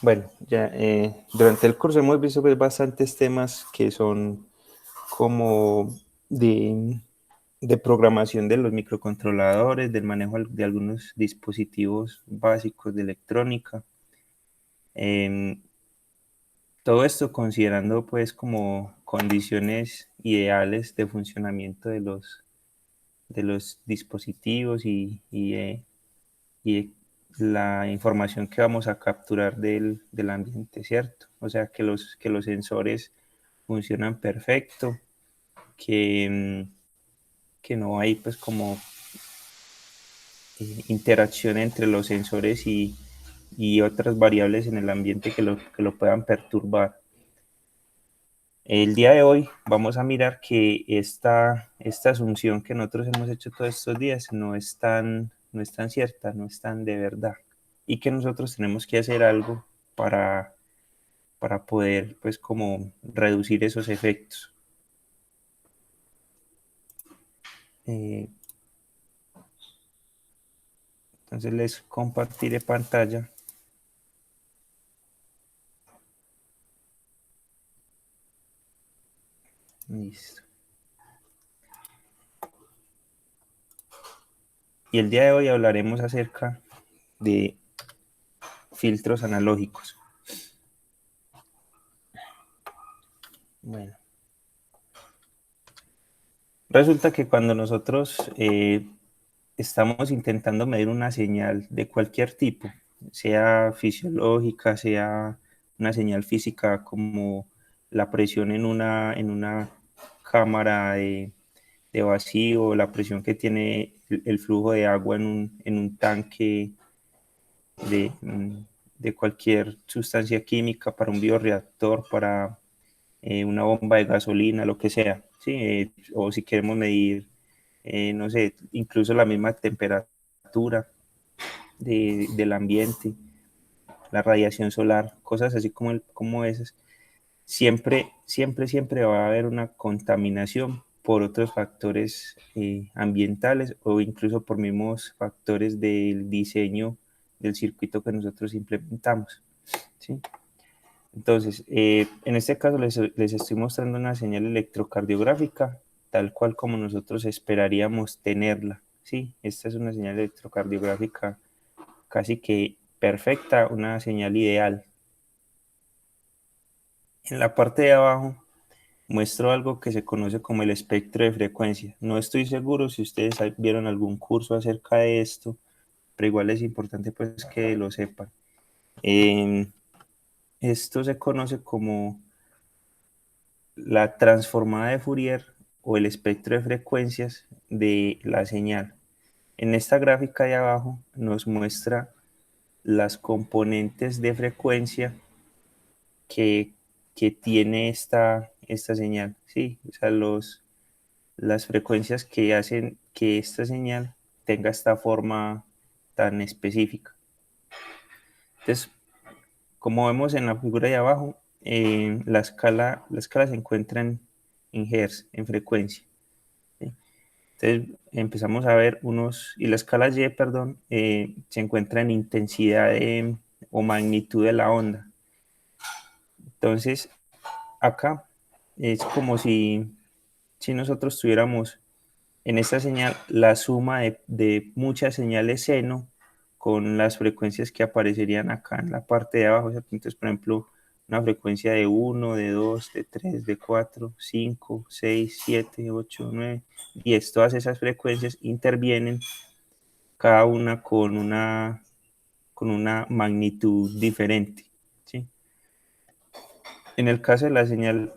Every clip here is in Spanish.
Bueno, ya durante el curso hemos visto pues, bastantes temas que son como de programación de los microcontroladores, del manejo de algunos dispositivos básicos de electrónica. Todo esto considerando pues como condiciones ideales de funcionamiento de los dispositivos y la información que vamos a capturar del ambiente, ¿cierto? O sea, que los sensores funcionan perfecto, que, que no hay pues como interacción entre los sensores y otras variables en el ambiente que lo puedan perturbar. El día de hoy vamos a mirar que esta asunción que nosotros hemos hecho todos estos días no es tan cierta, no es tan de verdad, y que nosotros tenemos que hacer algo para poder pues como reducir esos efectos. Eh, entonces les compartiré pantalla. Listo. Y el día de hoy hablaremos acerca de filtros analógicos. Bueno, resulta que cuando nosotros estamos intentando medir una señal de cualquier tipo, sea fisiológica, sea una señal física como la presión en una cámara de vacío, la presión que tiene el flujo de agua en un tanque de, de cualquier sustancia química, para un bioreactor, para una bomba de gasolina, lo que sea, ¿sí? O si queremos medir, no sé, incluso la misma temperatura del ambiente, la radiación solar, cosas así como esas, siempre va a haber una contaminación por otros factores ambientales o incluso por mismos factores del diseño del circuito que nosotros implementamos, ¿sí? Entonces, en este caso les estoy mostrando una señal electrocardiográfica tal cual como nosotros esperaríamos tenerla, ¿sí? Esta es una señal electrocardiográfica casi que perfecta, una señal ideal. En la parte de abajo muestro algo que se conoce como el espectro de frecuencia. No estoy seguro si ustedes vieron algún curso acerca de esto, pero igual es importante pues que lo sepan. Esto se conoce como la transformada de Fourier o el espectro de frecuencias de la señal. En esta gráfica de abajo nos muestra las componentes de frecuencia que, que tiene esta señal, ¿sí? O sea, las frecuencias que hacen que esta señal tenga esta forma tan específica. Entonces, como vemos en la figura de abajo, la escala se encuentra en Hz, en frecuencia, ¿sí? Entonces empezamos a ver y la escala Y, perdón, se encuentra en intensidad o magnitud de la onda. Entonces, acá es como si nosotros tuviéramos en esta señal la suma de muchas señales seno con las frecuencias que aparecerían acá en la parte de abajo. Entonces, por ejemplo, una frecuencia de 1, de 2, de 3, de 4, 5, 6, 7, 8, 9, 10. Todas esas frecuencias intervienen cada una con una magnitud diferente, ¿sí? En el caso de la señal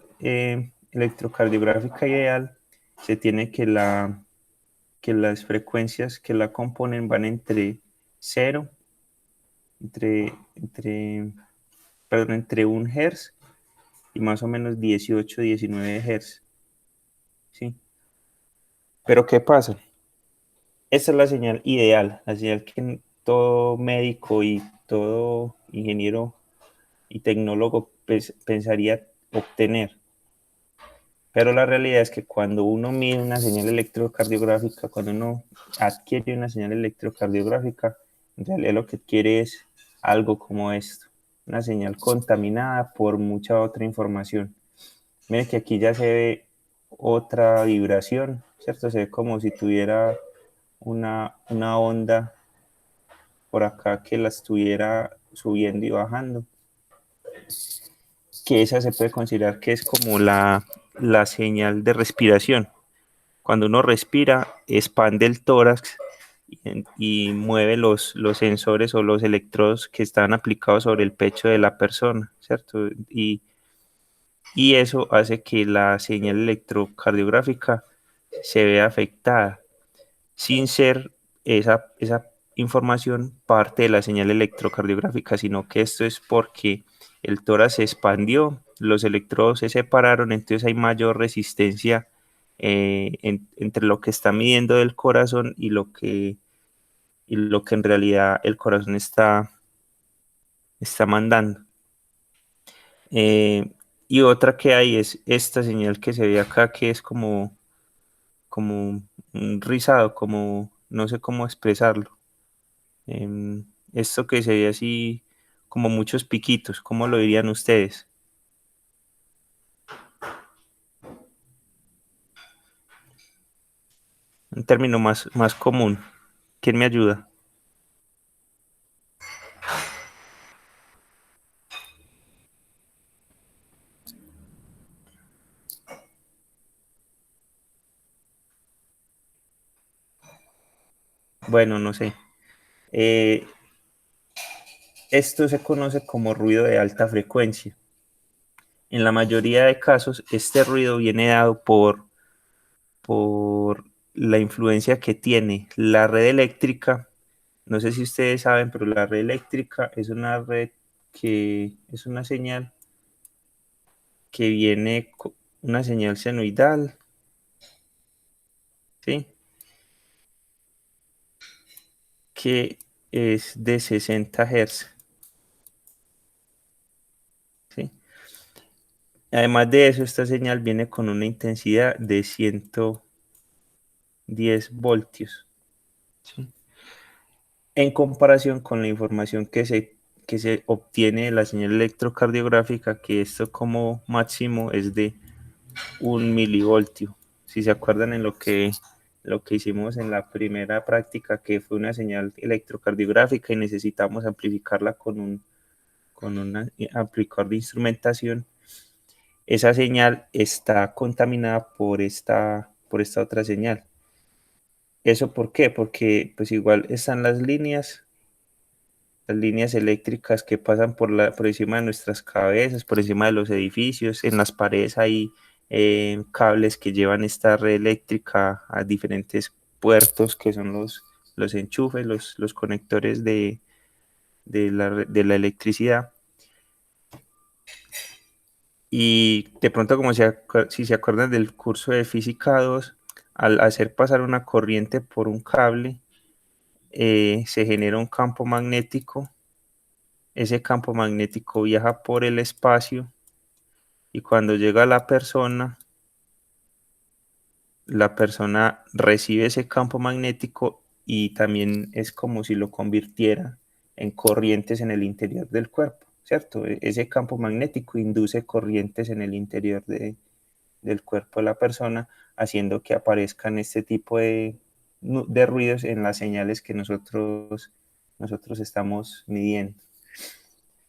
electrocardiográfica ideal, se tiene que las frecuencias que la componen van entre 0, entre, entre, perdón, entre 1 Hz y más o menos 18, 19 Hz, ¿sí? Pero ¿qué pasa? Esta es la señal ideal, la señal que todo médico y todo ingeniero y tecnólogo pensaría obtener. Pero la realidad es que cuando uno mide una señal electrocardiográfica, cuando uno adquiere una señal electrocardiográfica, en realidad lo que quiere es algo como esto, una señal contaminada por mucha otra información. Miren que aquí ya se ve otra vibración, ¿cierto? Se ve como si tuviera una onda por acá que la estuviera subiendo y bajando, que esa se puede considerar que es como la señal de respiración. Cuando uno respira, expande el tórax y mueve los sensores o los electrodos que están aplicados sobre el pecho de la persona, ¿cierto? Y eso hace que la señal electrocardiográfica se vea afectada, sin ser esa información parte de la señal electrocardiográfica, sino que esto es porque el tórax se expandió, los electrodos se separaron, entonces hay mayor resistencia entre lo que está midiendo el corazón y lo que en realidad el corazón está mandando. Eh, y otra que hay es esta señal que se ve acá, que es como un rizado, como no sé cómo expresarlo. Esto que se ve así como muchos piquitos, ¿cómo lo dirían ustedes? Un término más común. ¿Quién me ayuda? Bueno, no sé. Eh, Esto se conoce como ruido de alta frecuencia. En la mayoría de casos, este ruido viene dado por la influencia que tiene la red eléctrica. No sé si ustedes saben, pero la red eléctrica es una red que es una señal que viene, una señal senoidal, ¿sí? Que es de 60 Hz, ¿sí? Además de eso, esta señal viene con una intensidad de 110 voltios, ¿sí? En comparación con la información que se obtiene de la señal electrocardiográfica, que esto como máximo es de 1 milivoltio. Si se acuerdan en lo que hicimos en la primera práctica, que fue una señal electrocardiográfica y necesitamos amplificarla con un amplificador de instrumentación, esa señal está contaminada por esta otra señal. ¿Eso por qué? Porque pues igual están las líneas eléctricas que pasan por encima de nuestras cabezas, por encima de los edificios, en las paredes hay cables que llevan esta red eléctrica a diferentes puertos que son los enchufes, los conectores de la electricidad. Y de pronto, como si se acuerdan del curso de física 2, al hacer pasar una corriente por un cable, se genera un campo magnético. Ese campo magnético viaja por el espacio y cuando llega a la persona recibe ese campo magnético y también es como si lo convirtiera en corrientes en el interior del cuerpo, ¿cierto? Ese campo magnético induce corrientes en el interior del cuerpo de la persona, haciendo que aparezcan este tipo de ruidos en las señales que nosotros estamos midiendo.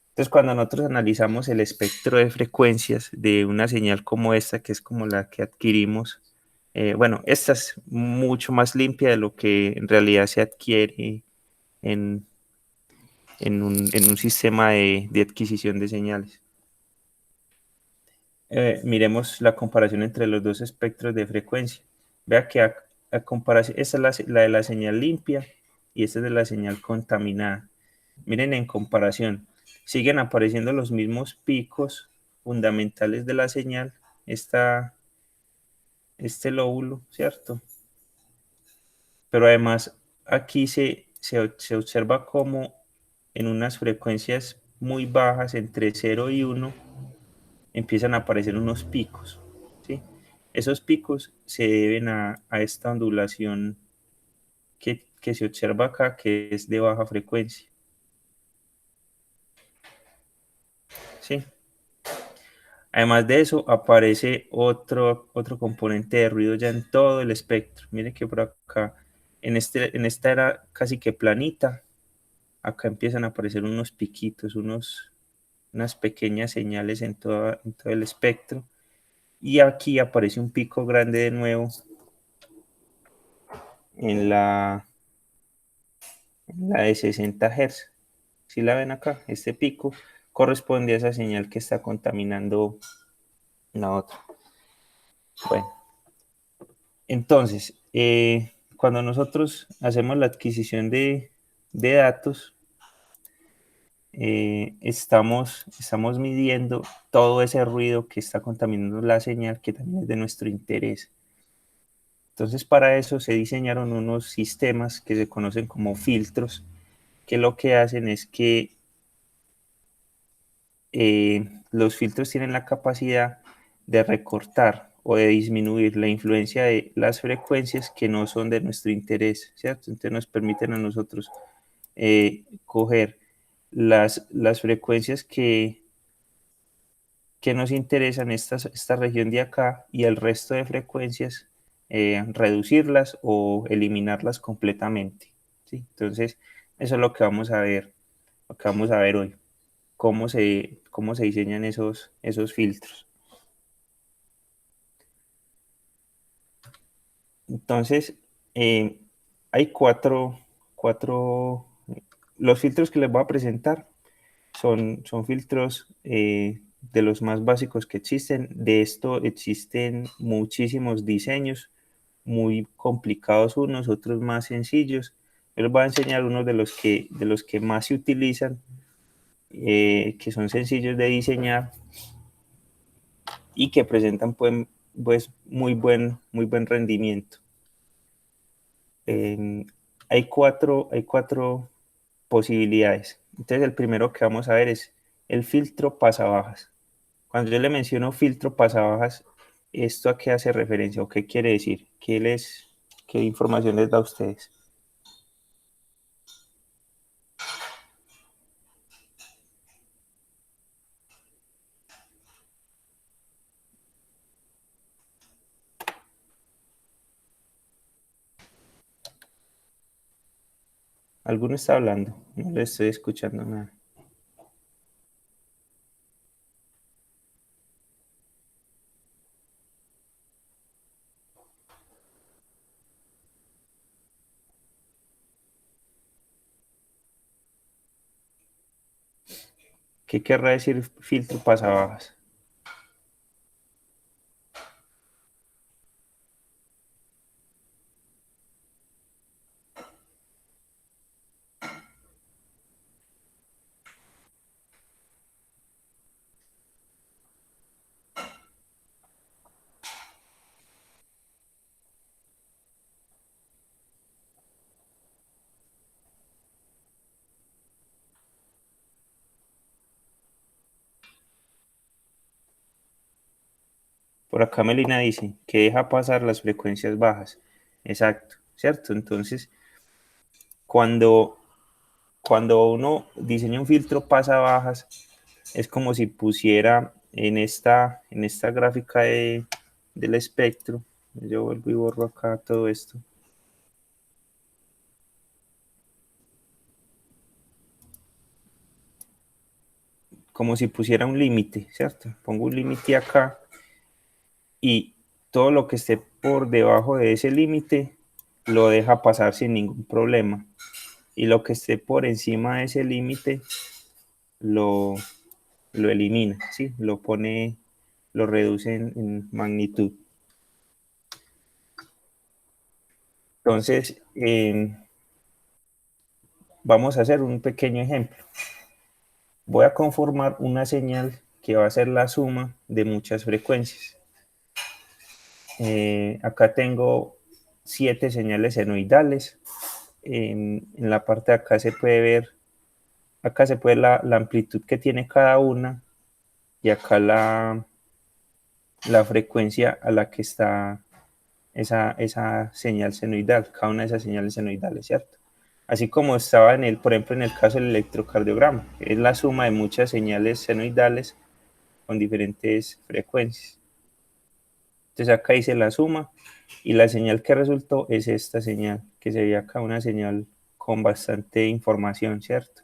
Entonces, cuando nosotros analizamos el espectro de frecuencias de una señal como esta, que es como la que adquirimos, bueno, esta es mucho más limpia de lo que en realidad se adquiere en, en un sistema de adquisición de señales. Miremos la comparación entre los dos espectros de frecuencia. Vea que a comparación, esta es la de la señal limpia y esta es de la señal contaminada. Miren en comparación, siguen apareciendo los mismos picos fundamentales de la señal, este lóbulo, ¿cierto? Pero además aquí se observa como en unas frecuencias muy bajas, entre 0 y 1, empiezan a aparecer unos picos, ¿sí? Esos picos se deben a esta ondulación que se observa acá, que es de baja frecuencia. ¿sí? Además de eso, aparece otro componente de ruido ya en todo el espectro. Miren que por acá, en esta era casi que planita, acá empiezan a aparecer unos piquitos, unas pequeñas señales en todo el espectro. Y aquí aparece un pico grande de nuevo en la de 60 Hz. Si la ven acá, este pico corresponde a esa señal que está contaminando la otra. Bueno, entonces, cuando nosotros hacemos la adquisición de datos, estamos midiendo todo ese ruido que está contaminando la señal, que también es de nuestro interés. Entonces, para eso se diseñaron unos sistemas que se conocen como filtros, que lo que hacen es que los filtros tienen la capacidad de recortar o de disminuir la influencia de las frecuencias que no son de nuestro interés, ¿cierto? Entonces nos permiten a nosotros coger las frecuencias que nos interesan, esta región de acá, y el resto de frecuencias, reducirlas o eliminarlas completamente, ¿sí? Entonces, eso es lo que vamos a ver, hoy, cómo se diseñan esos filtros. Entonces, eh, hay cuatro, los filtros que les voy a presentar son filtros de los más básicos que existen. De esto existen muchísimos diseños, muy complicados unos, otros más sencillos. Yo les voy a enseñar unos de los que más se utilizan, que son sencillos de diseñar y que presentan pues muy buen rendimiento. Eh, hay cuatro posibilidades. Entonces el primero que vamos a ver es el filtro pasabajas. Cuando yo le menciono filtro pasabajas, ¿esto a qué hace referencia o qué quiere decir? ¿Qué información les da a ustedes? ¿Alguno está hablando? No le estoy escuchando nada. ¿Qué querrá decir filtro pasabajas? Por acá Melina dice que deja pasar las frecuencias bajas. Exacto, ¿cierto? Entonces, cuando, cuando uno diseña un filtro pasabajas, es como si pusiera en esta gráfica del espectro, yo vuelvo y borro acá todo esto, como si pusiera un límite, ¿cierto? Pongo un límite acá y todo lo que esté por debajo de ese límite lo deja pasar sin ningún problema. Y lo que esté por encima de ese límite lo, lo elimina, ¿sí? Lo reduce en magnitud. Entonces, vamos a hacer un pequeño ejemplo. Voy a conformar una señal que va a ser la suma de muchas frecuencias. Acá tengo 7 señales senoidales. En la parte de acá se puede ver, acá se puede ver la amplitud que tiene cada una y acá la frecuencia a la que está esa señal senoidal, cada una de esas señales senoidales, ¿cierto? así como estaba por ejemplo, en el caso del electrocardiograma, es la suma de muchas señales senoidales con diferentes frecuencias. Entonces acá hice la suma y la señal que resultó es esta señal, que se ve acá, una señal con bastante información, ¿cierto?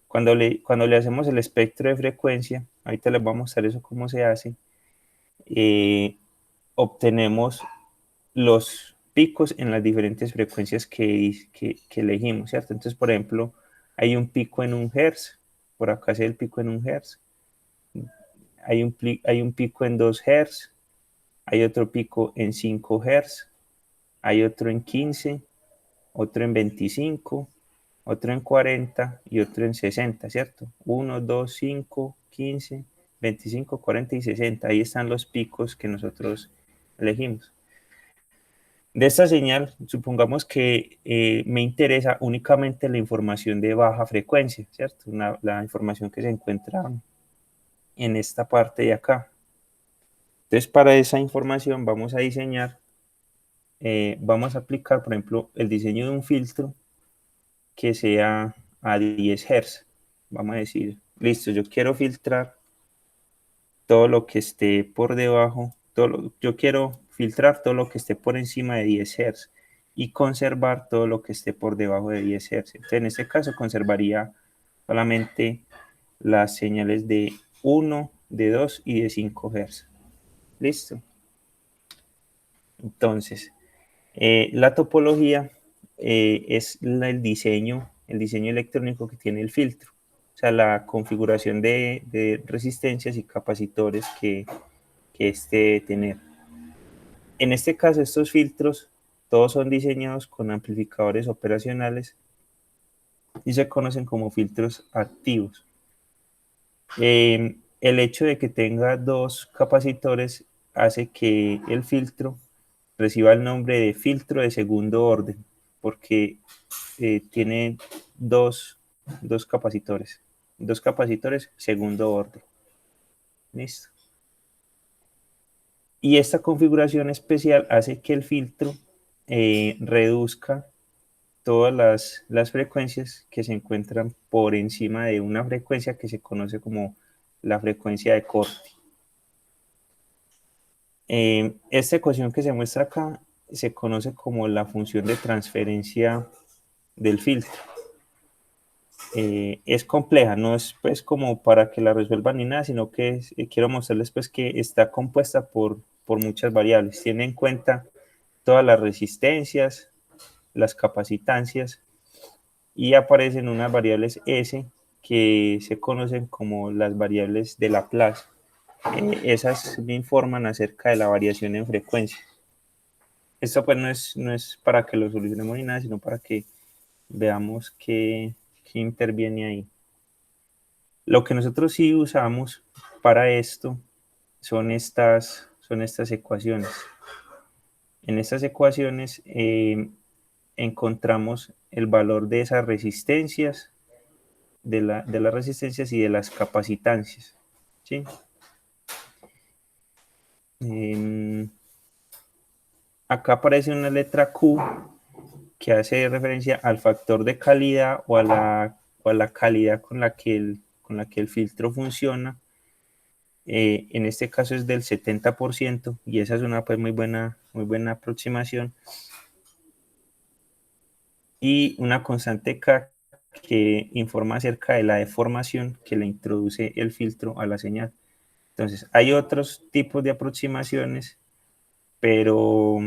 Cuando le hacemos el espectro de frecuencia, ahorita les voy a mostrar eso cómo se hace, obtenemos los picos en las diferentes frecuencias que elegimos, ¿cierto? Entonces, por ejemplo, hay un pico en 1 Hz, por acá es el pico en 1 Hz, hay un pico en 2 Hz, hay otro pico en 5 Hz, hay otro en 15, otro en 25, otro en 40 y otro en 60, ¿cierto? 1, 2, 5, 15, 25, 40 y 60. Ahí están los picos que nosotros elegimos. De esta señal, supongamos que me interesa únicamente la información de baja frecuencia, ¿cierto? La información que se encuentra en esta parte de acá. Entonces, para esa información vamos a diseñar, vamos a aplicar, por ejemplo, el diseño de un filtro que sea a 10 Hz. Vamos a decir, listo, yo quiero filtrar todo lo que esté por debajo, yo quiero filtrar todo lo que esté por encima de 10 Hz y conservar todo lo que esté por debajo de 10 Hz. Entonces, en este caso conservaría solamente las señales de 1, de 2 y de 5 Hz. Listo. Entonces, la topología es el diseño electrónico que tiene el filtro, o sea, la configuración de resistencias y capacitores que este debe tener. En este caso, estos filtros todos son diseñados con amplificadores operacionales y se conocen como filtros activos. El hecho de que tenga dos capacitores hace que el filtro reciba el nombre de filtro de segundo orden, porque tiene dos capacitores segundo orden. Listo. Y esta configuración especial hace que el filtro reduzca todas las frecuencias que se encuentran por encima de una frecuencia que se conoce como la frecuencia de corte. Esta ecuación que se muestra acá se conoce como la función de transferencia del filtro. Es compleja, no es pues como para que la resuelvan ni nada, sino que quiero mostrarles pues que está compuesta por muchas variables. Tiene en cuenta todas las resistencias, las capacitancias y aparecen unas variables S que se conocen como las variables de Laplace. Esas me informan acerca de la variación en frecuencia. Esto pues no es para que lo solucionemos ni nada, sino para que veamos qué interviene ahí. Lo que nosotros sí usamos para esto son estas ecuaciones. En estas ecuaciones encontramos el valor de esas resistencias, de las resistencias y de las capacitancias. ¿Sí? Acá aparece una letra Q que hace referencia al factor de calidad o a la calidad con la que el filtro funciona. En este caso es del 70% y esa es una pues, muy buena aproximación. Y una constante K que informa acerca de la deformación que le introduce el filtro a la señal. Entonces, hay otros tipos de aproximaciones, pero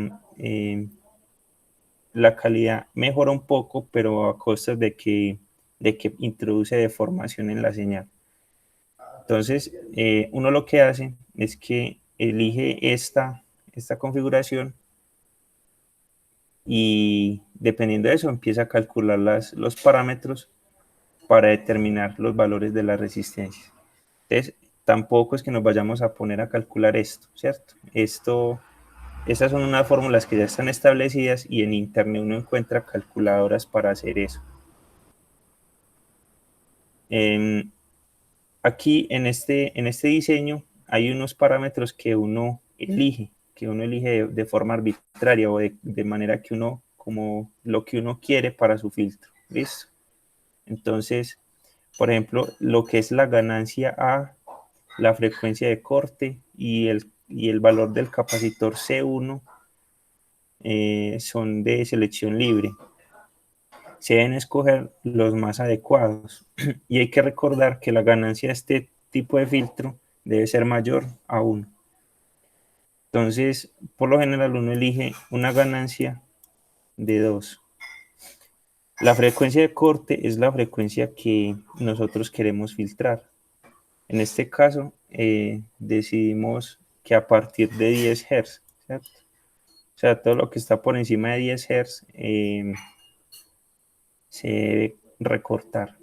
la calidad mejora un poco, pero a costa de que introduce deformación en la señal. Entonces, uno lo que hace es que elige esta configuración y dependiendo de eso empieza a calcular los parámetros para determinar los valores de la resistencia. Entonces, tampoco es que nos vayamos a poner a calcular esto, ¿cierto? Estas son unas fórmulas que ya están establecidas y en internet uno encuentra calculadoras para hacer eso. Aquí en este diseño hay unos parámetros que uno elige de forma arbitraria o de manera que uno como lo que uno quiere para su filtro. ¿Listo? Entonces, por ejemplo, lo que es la ganancia A, la frecuencia de corte y el valor del capacitor C1 son de selección libre. Se deben escoger los más adecuados y hay que recordar que la ganancia de este tipo de filtro debe ser mayor a 1. Entonces, por lo general uno elige una ganancia de 2. La frecuencia de corte es la frecuencia que nosotros queremos filtrar. En este caso, decidimos que a partir de 10 Hz, ¿cierto? O sea, todo lo que está por encima de 10 Hz se debe recortar.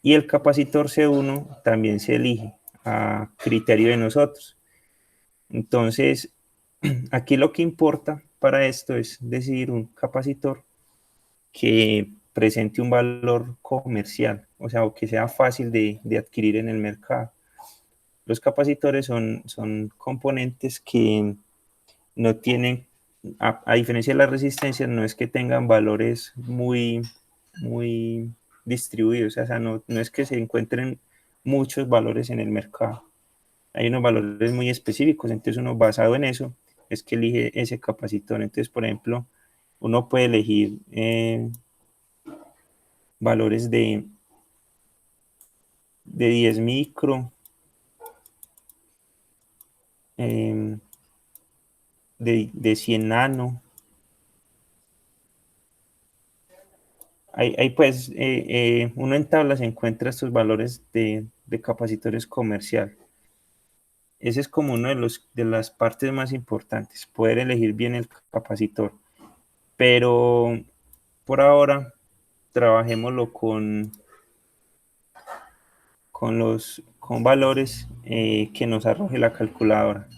Y el capacitor C1 también se elige a criterio de nosotros. Entonces, aquí lo que importa para esto es decidir un capacitor que presente un valor comercial, o sea, o que sea fácil de adquirir en el mercado. Los capacitores son componentes que no tienen, a diferencia de las resistencias, no es que tengan valores muy distribuidos, o sea, no es que se encuentren muchos valores en el mercado. Hay unos valores muy específicos, entonces uno basado en eso es que elige ese capacitor. Entonces, por ejemplo, uno puede elegir valores de 10 micro, eh, de 100 nano. Ahí pues uno en tablas encuentra estos valores de capacitores comercial. Ese es como uno de las partes más importantes, poder elegir bien el capacitor. Pero por ahora trabajémoslo con valores que nos arroje la calculadora.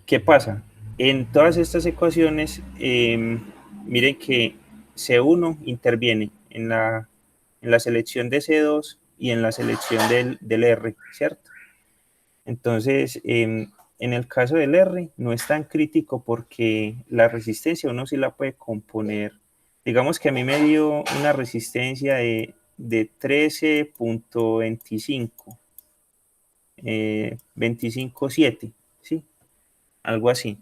¿Qué pasa? En todas estas ecuaciones, miren que C1 interviene en la selección de C2 y en la selección del R, ¿cierto? Entonces, en el caso del R no es tan crítico porque la resistencia uno sí la puede componer. Digamos que a mí me dio una resistencia de 13.25, 25.7, ¿sí? Algo así.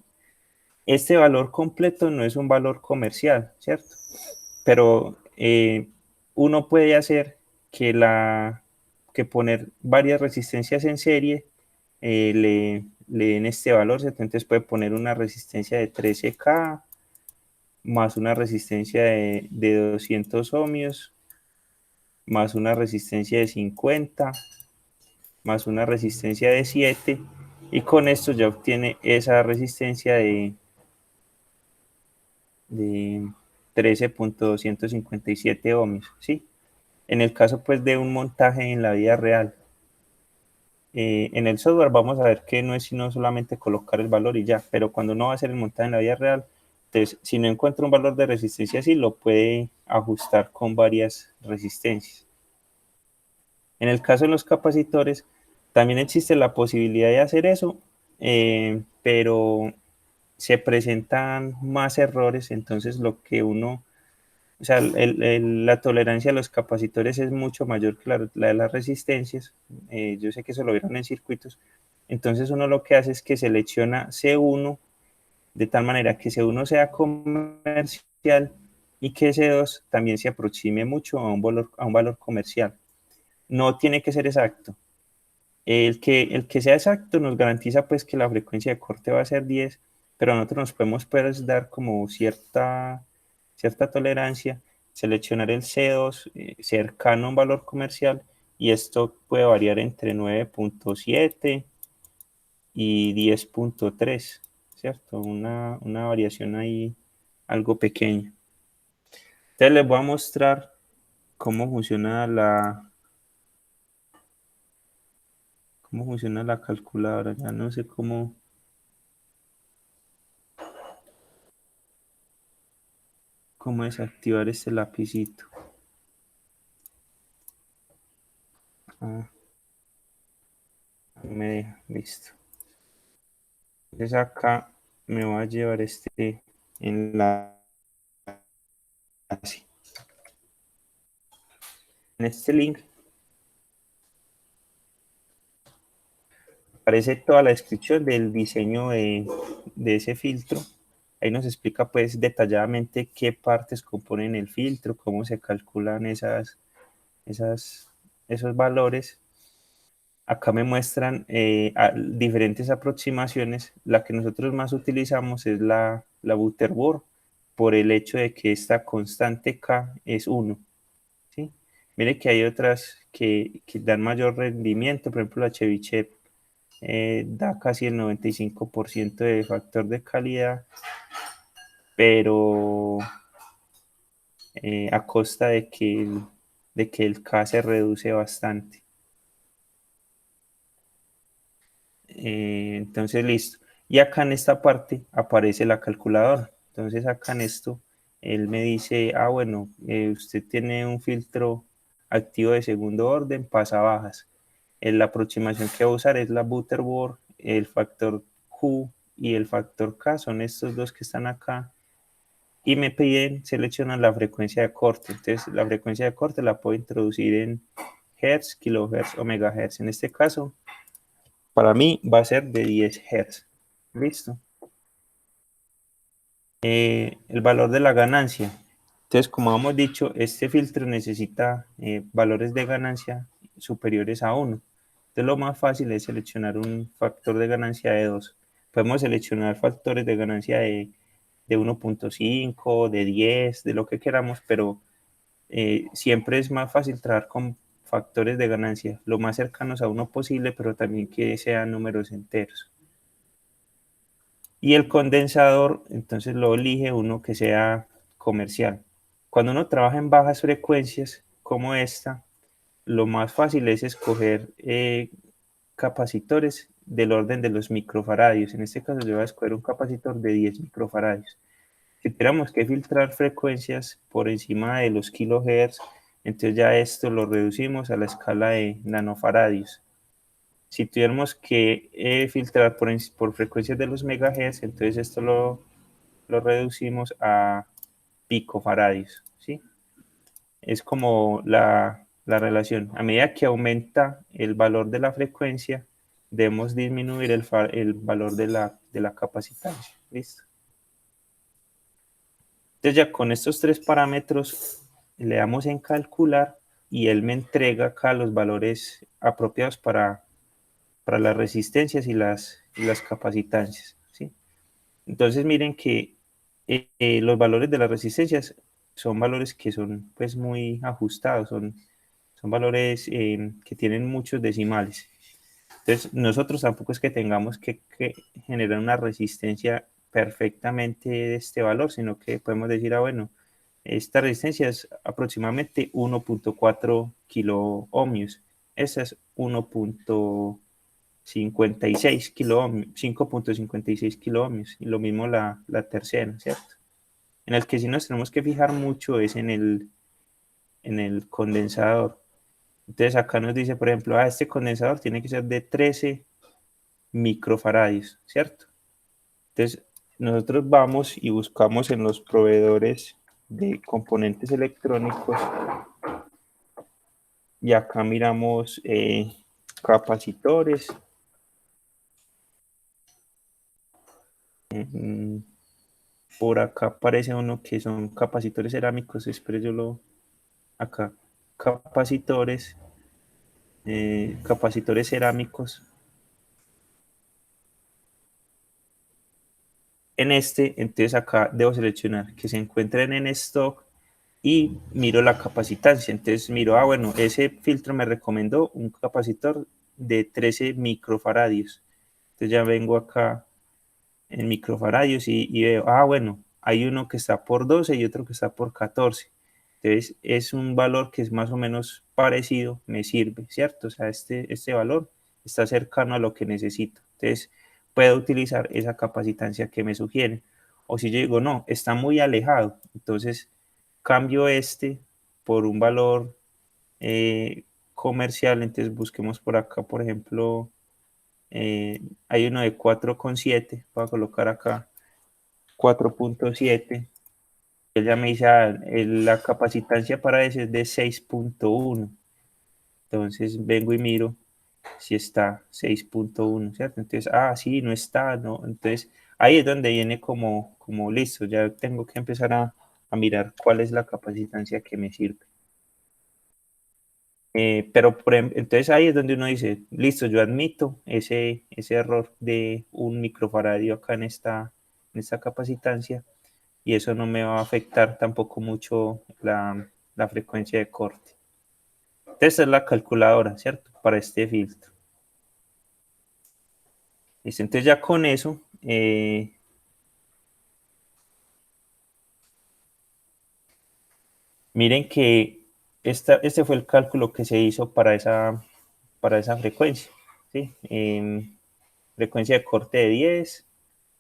Este valor completo no es un valor comercial, ¿cierto? Pero uno puede hacer que poner varias resistencias en serie le den este valor, ¿cierto? Entonces puede poner una resistencia de 13K más una resistencia de 200 ohmios más una resistencia de 50 más una resistencia de 7 y con esto ya obtiene esa resistencia de 13.257 ohmios, ¿sí? En el caso pues de un montaje en la vida real. En el software vamos a ver que no es sino solamente colocar el valor y ya, pero cuando uno va a hacer el montaje en la vida real, entonces si no encuentra un valor de resistencia así, lo puede ajustar con varias resistencias. En el caso de los capacitores, también existe la posibilidad de hacer eso, pero se presentan más errores, entonces lo que uno, o sea, la tolerancia a los capacitores es mucho mayor que la de las resistencias. Yo sé que eso lo vieron en circuitos. Entonces uno lo que hace es que selecciona C1 de tal manera que C1 sea comercial y que C2 también se aproxime mucho a un valor comercial. No tiene que ser exacto. El que sea exacto nos garantiza pues que la frecuencia de corte va a ser 10, pero nosotros nos podemos pues, dar como cierta tolerancia, seleccionar el C2 cercano a un valor comercial y esto puede variar entre 9.7 y 10.3, ¿cierto? Una variación ahí algo pequeña. Entonces les voy a mostrar cómo funciona la calculadora. Ya no sé cómo desactivar este lapicito. Ah, me deja, listo. Entonces acá me voy a llevar este enlace. enlace. En este link aparece toda la descripción del diseño de ese filtro. Ahí nos explica pues detalladamente qué partes componen el filtro, cómo se calculan esos valores. Acá me muestran diferentes aproximaciones. La que nosotros más utilizamos es la Butterworth, por el hecho de que esta constante K es 1. ¿Sí? Mire que hay otras que dan mayor rendimiento, por ejemplo la Chebyshev da casi el 95% de factor de calidad, pero a costa de que el K se reduce bastante. Entonces, listo. Y acá en esta parte aparece la calculadora. Entonces, acá en esto, él me dice, ah, bueno, usted tiene un filtro activo de segundo orden, pasa bajas. La aproximación que va a usar es la Butterworth, el factor Q y el factor K, son estos dos que están acá. Y me piden seleccionar la frecuencia de corte. Entonces, la frecuencia de corte la puedo introducir en Hertz, kilohertz o megahertz. En este caso, para mí va a ser de 10 Hz. Listo. El valor de la ganancia. Entonces, como hemos dicho, este filtro necesita valores de ganancia superiores a 1. Entonces, lo más fácil es seleccionar un factor de ganancia de 2. Podemos seleccionar factores de ganancia de 1.5, de 10, de lo que queramos, pero siempre es más fácil trabajar con factores de ganancia lo más cercanos a 1 posible, pero también que sean números enteros. Y el condensador, entonces lo elige uno que sea comercial. Cuando uno trabaja en bajas frecuencias como esta, lo más fácil es escoger capacitores del orden de los microfaradios. En este caso yo voy a escoger un capacitor de 10 microfaradios. Si tuviéramos que filtrar frecuencias por encima de los kilohertz, entonces ya esto lo reducimos a la escala de nanofaradios. Si tuviéramos que filtrar por frecuencias de los megahertz, entonces esto lo reducimos a picofaradios, ¿sí? Es como la relación. A medida que aumenta el valor de la frecuencia, debemos disminuir el valor de la capacitancia. ¿Listo? Entonces ya con estos tres parámetros le damos en calcular y él me entrega acá los valores apropiados para las resistencias y las capacitancias, ¿sí? Entonces miren que los valores de las resistencias son valores que son pues muy ajustados, son valores que tienen muchos decimales. Entonces nosotros tampoco es que tengamos que generar una resistencia perfectamente de este valor, sino que podemos decir, ah, bueno, esta resistencia es aproximadamente 1.4 kilo ohmios. Esa es 1.56 kilo ohmios, 5.56 kilo ohmios. Y lo mismo la tercera, ¿cierto? En el que sí nos tenemos que fijar mucho es en el condensador. Entonces acá nos dice, por ejemplo, este condensador tiene que ser de 13 microfaradios, ¿cierto? Entonces nosotros vamos y buscamos en los proveedores de componentes electrónicos y acá miramos capacitores. Por acá aparece uno que son capacitores cerámicos, espero yo lo acá, capacitores, capacitores cerámicos. En este, entonces acá debo seleccionar que se encuentren en stock y miro la capacitancia. Entonces miro, ah, bueno, ese filtro me recomendó un capacitor de 13 microfaradios. Entonces ya vengo acá en microfaradios y veo, ah, bueno, hay uno que está por 12 y otro que está por 14. Entonces es un valor que es más o menos parecido, me sirve, ¿cierto? O sea, este valor está cercano a lo que necesito. Entonces puedo utilizar esa capacitancia que me sugieren. O si yo digo, no, está muy alejado, entonces cambio este por un valor comercial. Entonces busquemos por acá, por ejemplo, hay uno de 4,7, voy a colocar acá 4.7 Ella me dice, la capacitancia para ese es de 6.1. Entonces vengo y miro si está 6.1, ¿cierto? Entonces, sí, no está, no. Entonces, ahí es donde viene como listo, ya tengo que empezar a mirar cuál es la capacitancia que me sirve. Pero entonces ahí es donde uno dice, listo, yo admito ese error de un microfaradio acá en esta capacitancia y eso no me va a afectar tampoco mucho la frecuencia de corte. Entonces esta es la calculadora, ¿cierto? Para este filtro. Listo, entonces ya con eso, miren que este fue el cálculo que se hizo para esa frecuencia, ¿sí? Frecuencia de corte de 10,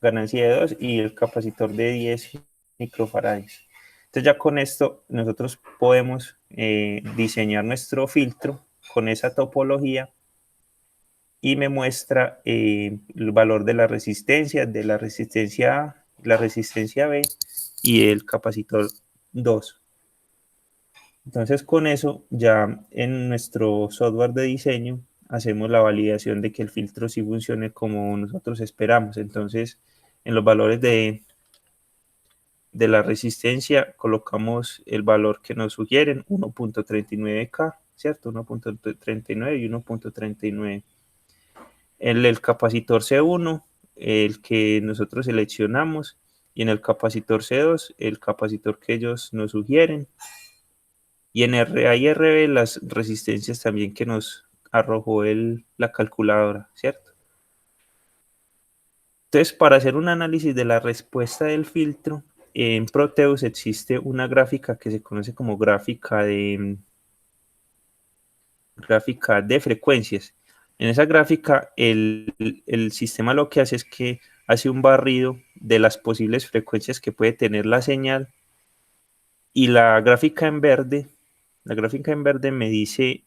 ganancia de 2 y el capacitor de 10 microfarads. Entonces ya con esto nosotros podemos diseñar nuestro filtro con esa topología y me muestra el valor de la resistencia A, la resistencia B y el capacitor 2. Entonces con eso ya en nuestro software de diseño hacemos la validación de que el filtro sí funcione como nosotros esperamos. Entonces en los valores de la resistencia colocamos el valor que nos sugieren, 1.39K, ¿cierto? 1.39 y 1.39. El capacitor C1, el que nosotros seleccionamos, y en el capacitor C2, el capacitor que ellos nos sugieren. Y en RA y RB las resistencias también que nos arrojó la calculadora, ¿cierto? Entonces, para hacer un análisis de la respuesta del filtro, en Proteus existe una gráfica que se conoce como gráfica de frecuencias. En esa gráfica, el sistema lo que hace es que hace un barrido de las posibles frecuencias que puede tener la señal y la gráfica en verde me dice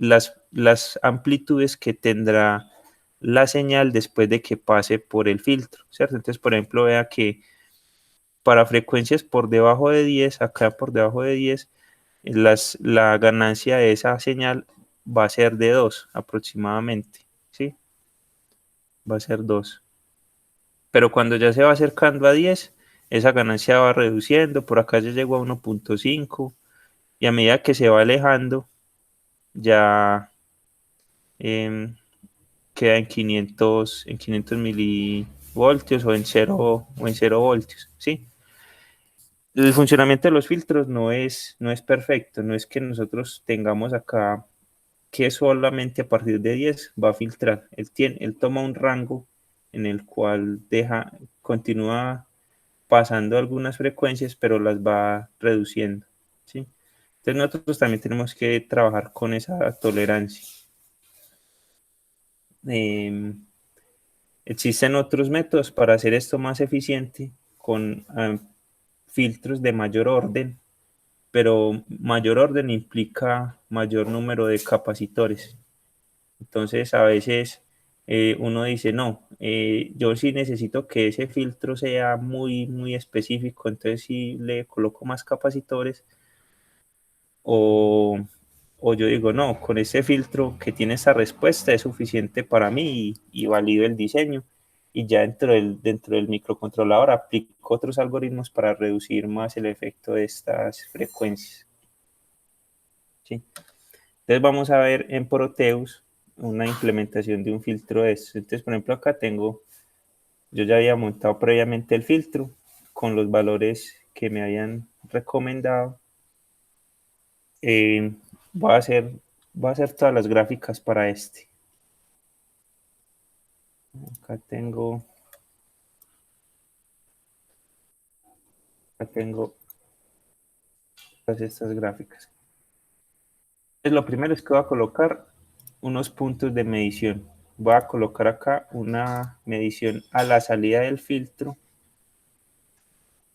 las amplitudes que tendrá la señal después de que pase por el filtro, ¿cierto? Entonces, por ejemplo, vea que para frecuencias por debajo de 10, acá por debajo de 10, la ganancia de esa señal va a ser de 2 aproximadamente, ¿sí? Va a ser 2. Pero cuando ya se va acercando a 10, esa ganancia va reduciendo, por acá ya llegó a 1.5 y a medida que se va alejando, ya eh, queda en 500 milivoltios o en 0 voltios, ¿sí? El funcionamiento de los filtros no es perfecto, no es que nosotros tengamos acá que solamente a partir de 10 va a filtrar. Él toma un rango en el cual continúa pasando algunas frecuencias, pero las va reduciendo, ¿sí? Entonces nosotros también tenemos que trabajar con esa tolerancia. Eh, Existen otros métodos para hacer esto más eficiente con filtros de mayor orden, pero mayor orden implica mayor número de capacitores. Entonces a veces uno dice, no, yo sí necesito que ese filtro sea muy, muy específico, entonces sí le coloco más capacitores o, o yo digo, no, con ese filtro que tiene esa respuesta es suficiente para mí y valido el diseño. Y ya dentro del microcontrolador aplico otros algoritmos para reducir más el efecto de estas frecuencias, ¿sí? Entonces vamos a ver en Proteus una implementación de un filtro de estos. Entonces, por ejemplo, acá yo ya había montado previamente el filtro con los valores que me habían recomendado. Eh, voy a hacer todas las gráficas para este. Acá tengo todas estas gráficas. Entonces, lo primero es que voy a colocar unos puntos de medición. Voy a colocar acá una medición a la salida del filtro.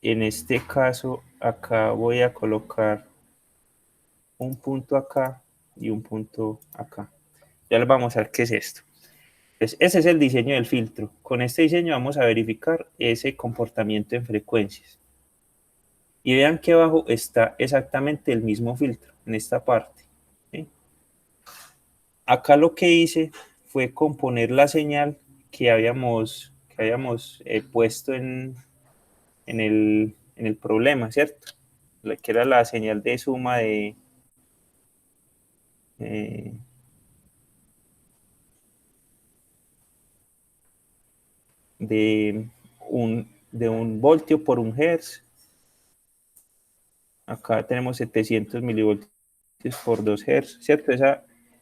En este caso, acá voy a colocar un punto acá y un punto acá. Ya les vamos a ver qué es esto. Entonces, ese es el diseño del filtro. Con este diseño vamos a verificar ese comportamiento en frecuencias. Y vean que abajo está exactamente el mismo filtro, en esta parte. ¿Sí? Acá lo que hice fue componer la señal que habíamos puesto en el problema, ¿cierto? Que era la señal de suma eh, de, de un voltio por un hertz. Acá tenemos 700 milivoltios por 2 hertz, ¿cierto?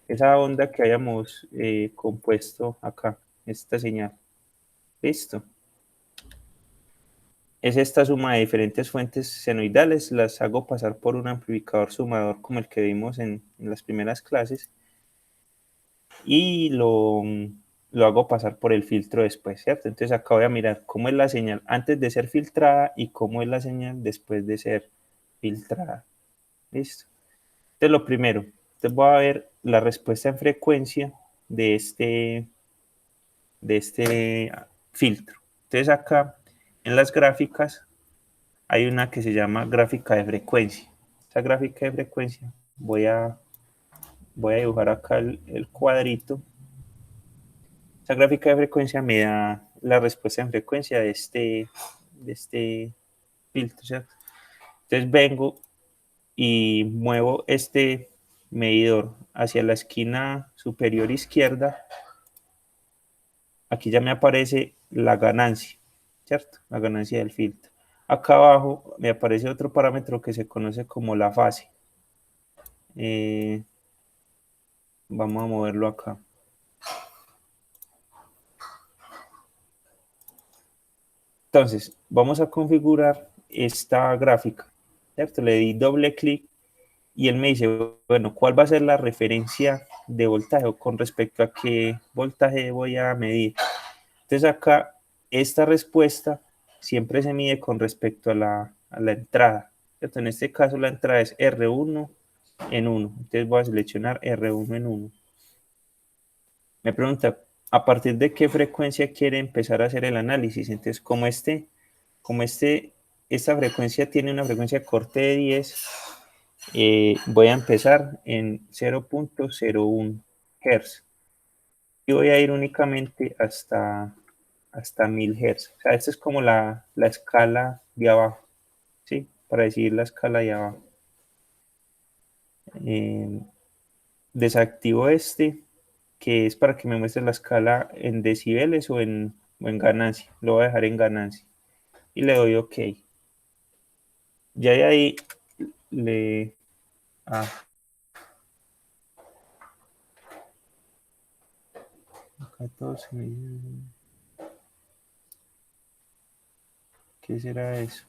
Esa onda que hayamos compuesto acá, esta señal. Listo. Es esta suma de diferentes fuentes senoidales, las hago pasar por un amplificador sumador como el que vimos en las primeras clases y lo hago pasar por el filtro después, ¿cierto? Entonces acá voy a mirar cómo es la señal antes de ser filtrada y cómo es la señal después de ser filtrada. ¿Listo? Entonces lo primero, entonces voy a ver la respuesta en frecuencia de este filtro. Entonces acá en las gráficas hay una que se llama gráfica de frecuencia. Esa gráfica de frecuencia voy a dibujar acá el cuadrito. Esa gráfica de frecuencia me da la respuesta en frecuencia de este filtro, ¿cierto? Entonces vengo y muevo este medidor hacia la esquina superior izquierda. Aquí ya me aparece la ganancia, ¿cierto? La ganancia del filtro. Acá abajo me aparece otro parámetro que se conoce como la fase. Vamos a moverlo acá. Entonces, vamos a configurar esta gráfica, ¿cierto? Le di doble clic y él me dice, bueno, ¿cuál va a ser la referencia de voltaje o con respecto a qué voltaje voy a medir? Entonces acá, esta respuesta siempre se mide con respecto a la entrada, ¿cierto? En este caso la entrada es R1 en 1, entonces voy a seleccionar R1 en 1. Me pregunta, ¿a partir de qué frecuencia quiere empezar a hacer el análisis? Entonces, esta frecuencia tiene una frecuencia de corte de 10, voy a empezar en 0.01 Hz y voy a ir únicamente hasta 1000 Hz. O sea, esta es como la escala de abajo, ¿sí? Para decir la escala de abajo. Eh, Desactivo que es para que me muestre la escala en decibeles o en ganancia. Lo voy a dejar en ganancia. Y le doy OK. Ya de ahí le... Ah, acá todos ¿qué será eso?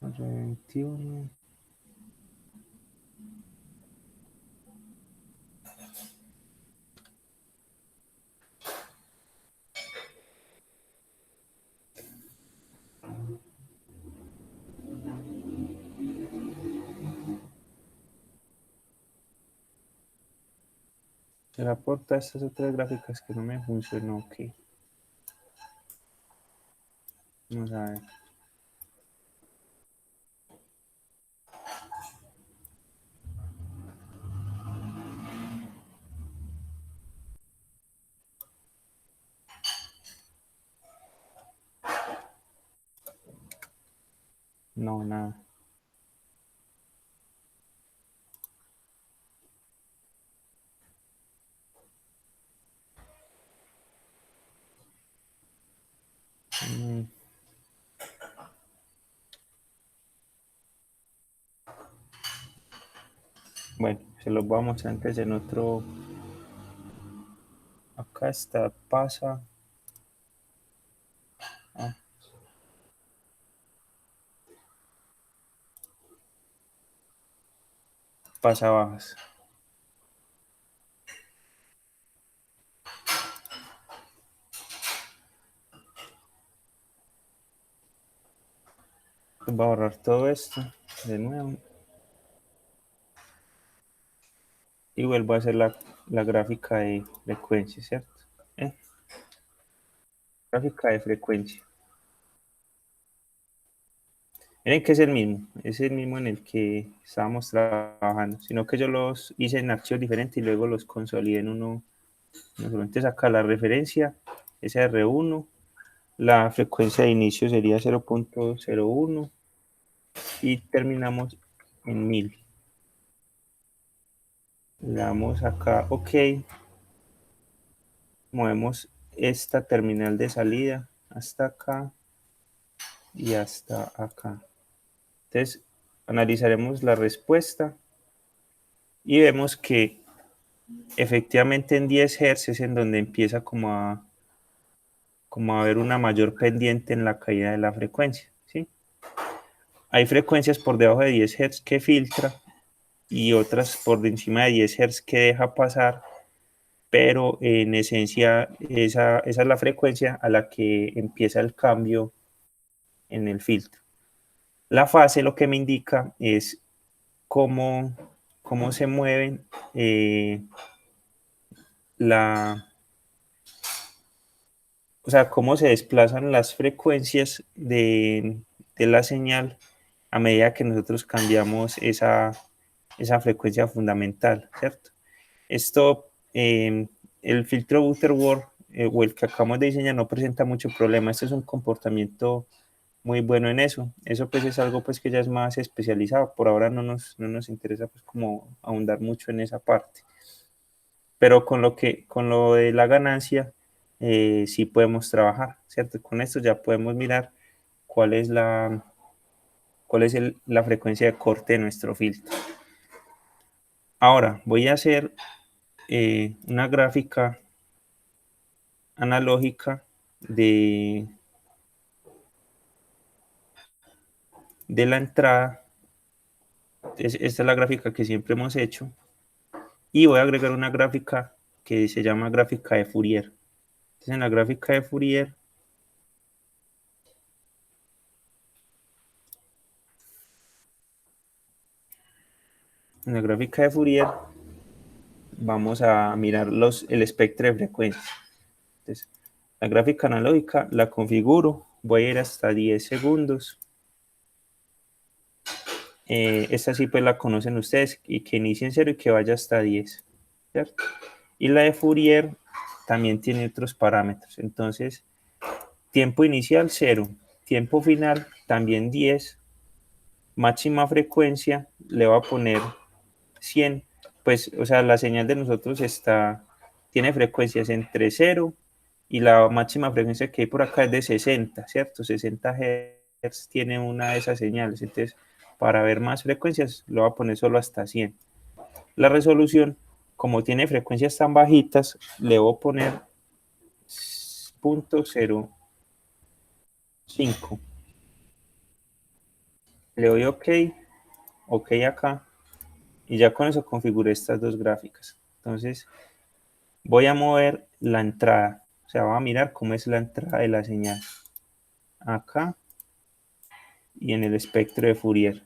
21. ¿Será por todas estas otras gráficas que no me funcionó? Ok. Vamos a ver. No, nada. Mm, Bueno, se los voy a mostrar antes en otro. Acá está, ah, pasa bajas. Voy a borrar todo esto de nuevo y vuelvo a hacer la gráfica de frecuencia, ¿cierto? ¿Eh? gráfica de frecuencia. Miren que es el mismo en el que estábamos trabajando, sino que yo los hice en archivos diferentes y luego los consolidé en uno. Entonces acá la referencia es R1, la frecuencia de inicio sería 0.01 y terminamos en 1000. Le damos acá OK, movemos esta terminal de salida hasta acá y hasta acá. Entonces analizaremos la respuesta y vemos que efectivamente en 10 Hz es en donde empieza como a haber una mayor pendiente en la caída de la frecuencia, ¿sí? Hay frecuencias por debajo de 10 Hz que filtra y otras por encima de 10 Hz que deja pasar, pero en esencia esa es la frecuencia a la que empieza el cambio en el filtro. La fase lo que me indica es cómo se mueven o sea, cómo se desplazan las frecuencias de la señal a medida que nosotros cambiamos esa frecuencia fundamental, ¿cierto? Esto, el filtro Butterworth o el que acabamos de diseñar no presenta mucho problema. Este es un comportamiento muy bueno en eso. Eso pues es algo pues que ya es más especializado. Por ahora no nos interesa pues como ahondar mucho en esa parte. Pero con lo de la ganancia sí podemos trabajar, ¿cierto? Con esto ya podemos mirar cuál es la frecuencia de corte de nuestro filtro. Ahora voy a hacer una gráfica analógica de la entrada. Esta es la gráfica que siempre hemos hecho. Y voy a agregar una gráfica que se llama gráfica de Fourier. Entonces, en la gráfica de Fourier vamos a mirar el espectro de frecuencias. Entonces, la gráfica analógica la configuro, voy a ir hasta 10 segundos. Esta sí pues la conocen ustedes, y que inicie en 0 y que vaya hasta 10, ¿cierto? Y la de Fourier también tiene otros parámetros. Entonces, tiempo inicial 0, tiempo final también 10, máxima frecuencia le voy a poner 100. Pues, o sea, la señal de nosotros tiene frecuencias entre 0 y la máxima frecuencia que hay por acá es de 60, ¿cierto? 60 Hz tiene una de esas señales. Entonces, para ver más frecuencias, lo voy a poner solo hasta 100. La resolución, como tiene frecuencias tan bajitas, le voy a poner 0.05. Le doy OK, OK acá, y ya con eso configuré estas dos gráficas. Entonces, voy a mover la entrada, o sea, voy a mirar cómo es la entrada de la señal acá y en el espectro de Fourier.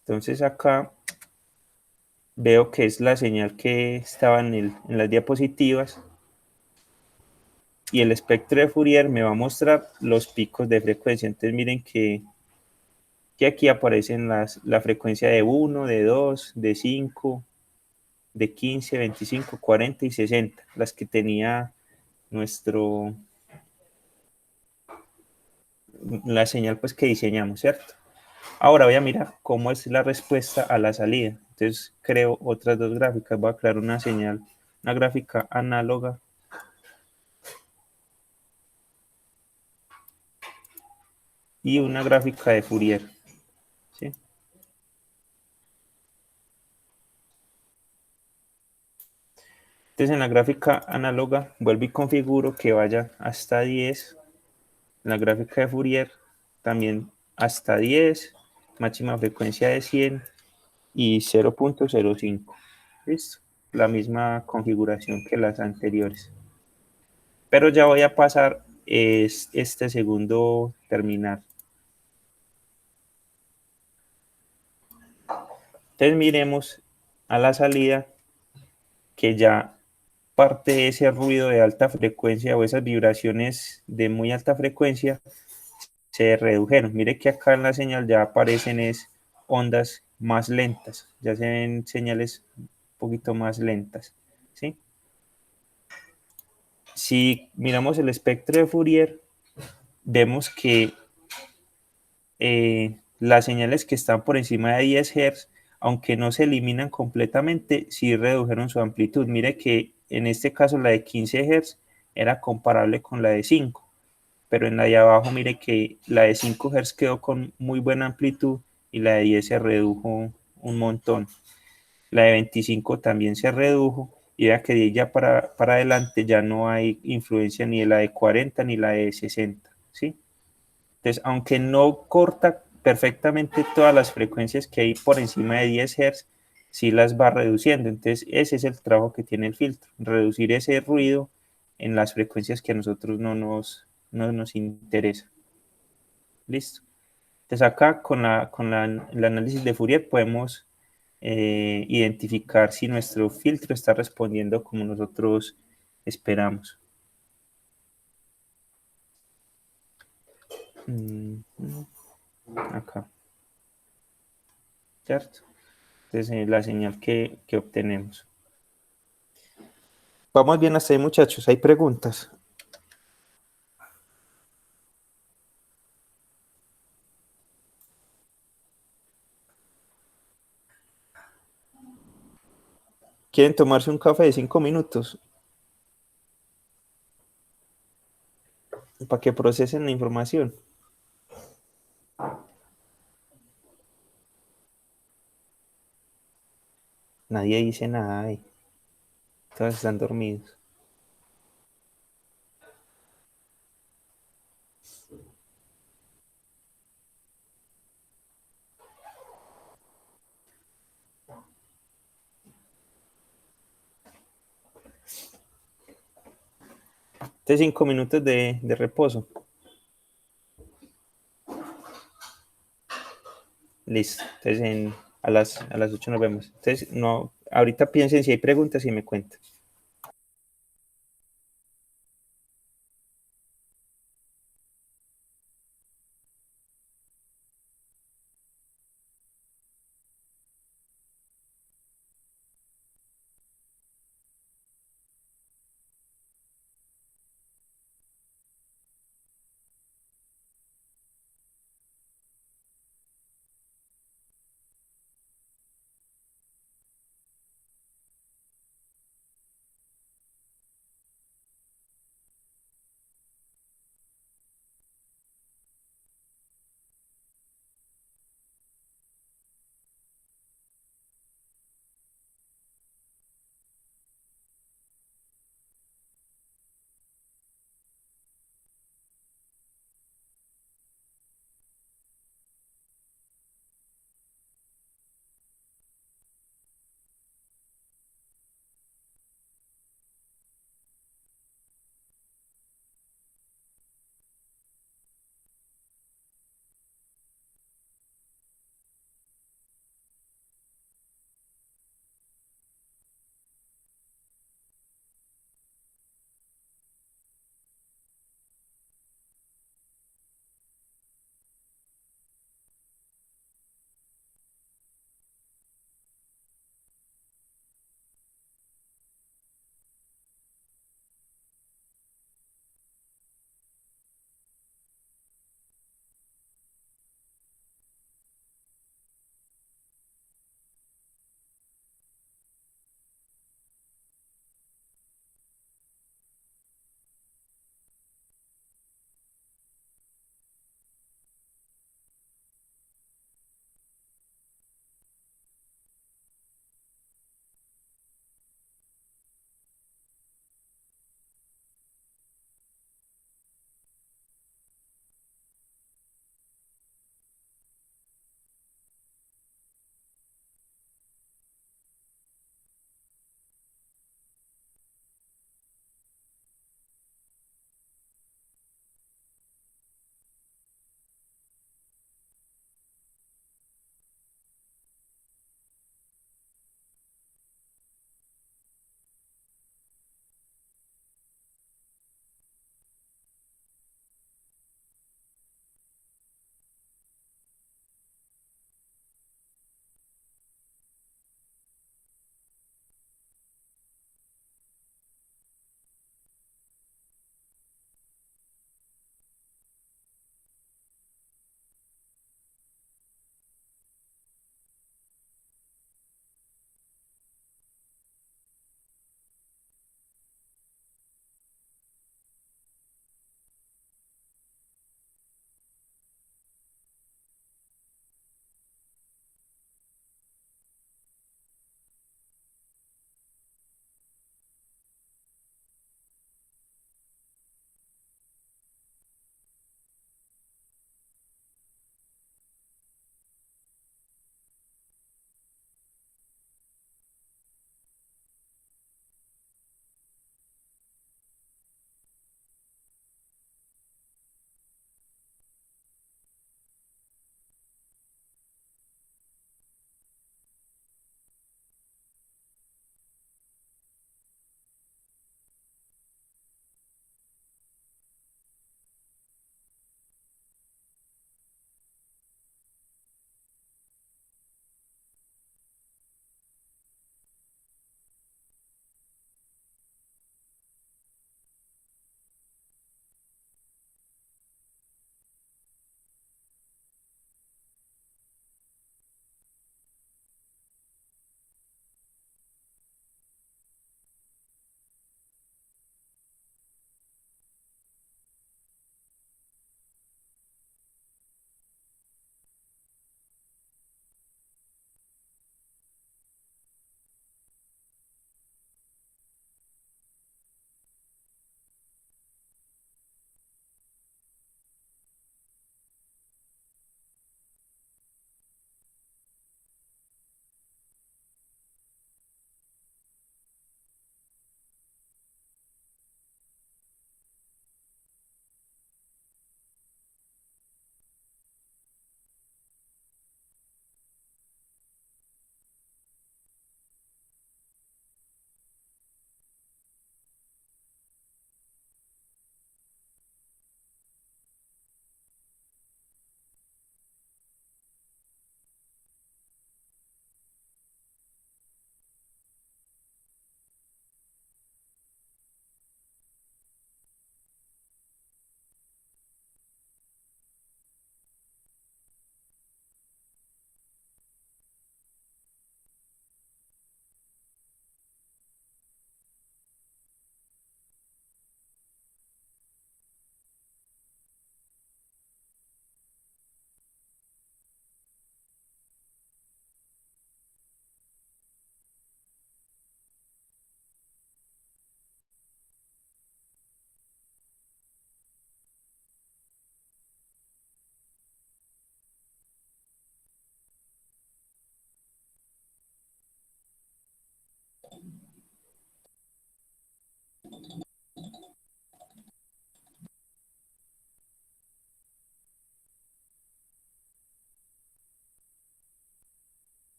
Entonces acá veo que es la señal que estaba en las diapositivas, y el espectro de Fourier me va a mostrar los picos de frecuencia. Entonces miren que aquí aparecen la frecuencia de 1, de 2, de 5, de 15, 25, 40 y 60, las que tenía la señal pues que diseñamos, ¿cierto? Ahora voy a mirar cómo es la respuesta a la salida. Entonces creo otras dos gráficas. Voy a crear una gráfica análoga y una gráfica de Fourier, ¿sí? Entonces en la gráfica análoga vuelvo y configuro que vaya hasta 10. En la gráfica de Fourier también hasta 10, máxima frecuencia de 100 y 0.05. ¿Listo? La misma configuración que las anteriores. Pero ya voy a pasar este segundo terminal. Entonces miremos a la salida que ya parte de ese ruido de alta frecuencia o esas vibraciones de muy alta frecuencia se redujeron. Mire que acá en la señal ya aparecen ondas más lentas, ya se ven señales un poquito más lentas, ¿sí? Si miramos el espectro de Fourier, vemos que las señales que están por encima de 10 Hz, aunque no se eliminan completamente, sí redujeron su amplitud. Mire que en este caso la de 15 Hz era comparable con la de 5, pero en la de abajo mire que la de 5 Hz quedó con muy buena amplitud y la de 10 se redujo un montón. La de 25 también se redujo y vea que de ahí ya para adelante ya no hay influencia ni de la de 40 ni la de 60, ¿sí? Entonces, aunque no corta perfectamente todas las frecuencias que hay por encima de 10 Hz, sí las va reduciendo. Entonces, ese es el trabajo que tiene el filtro, reducir ese ruido en las frecuencias que a nosotros no nos interesa. Listo. Entonces, acá el análisis de Fourier podemos identificar si nuestro filtro está respondiendo como nosotros esperamos. Acá, ¿cierto? Entonces, la señal que obtenemos. Vamos bien hasta ahí, muchachos. Hay preguntas. ¿Quieren tomarse un café de 5 minutos para que procesen la información? Nadie dice nada ahí. Todos están dormidos. Entonces, 5 minutos de reposo. Listo. Entonces, a las 8 nos vemos. Entonces, no, ahorita piensen si hay preguntas y me cuentan.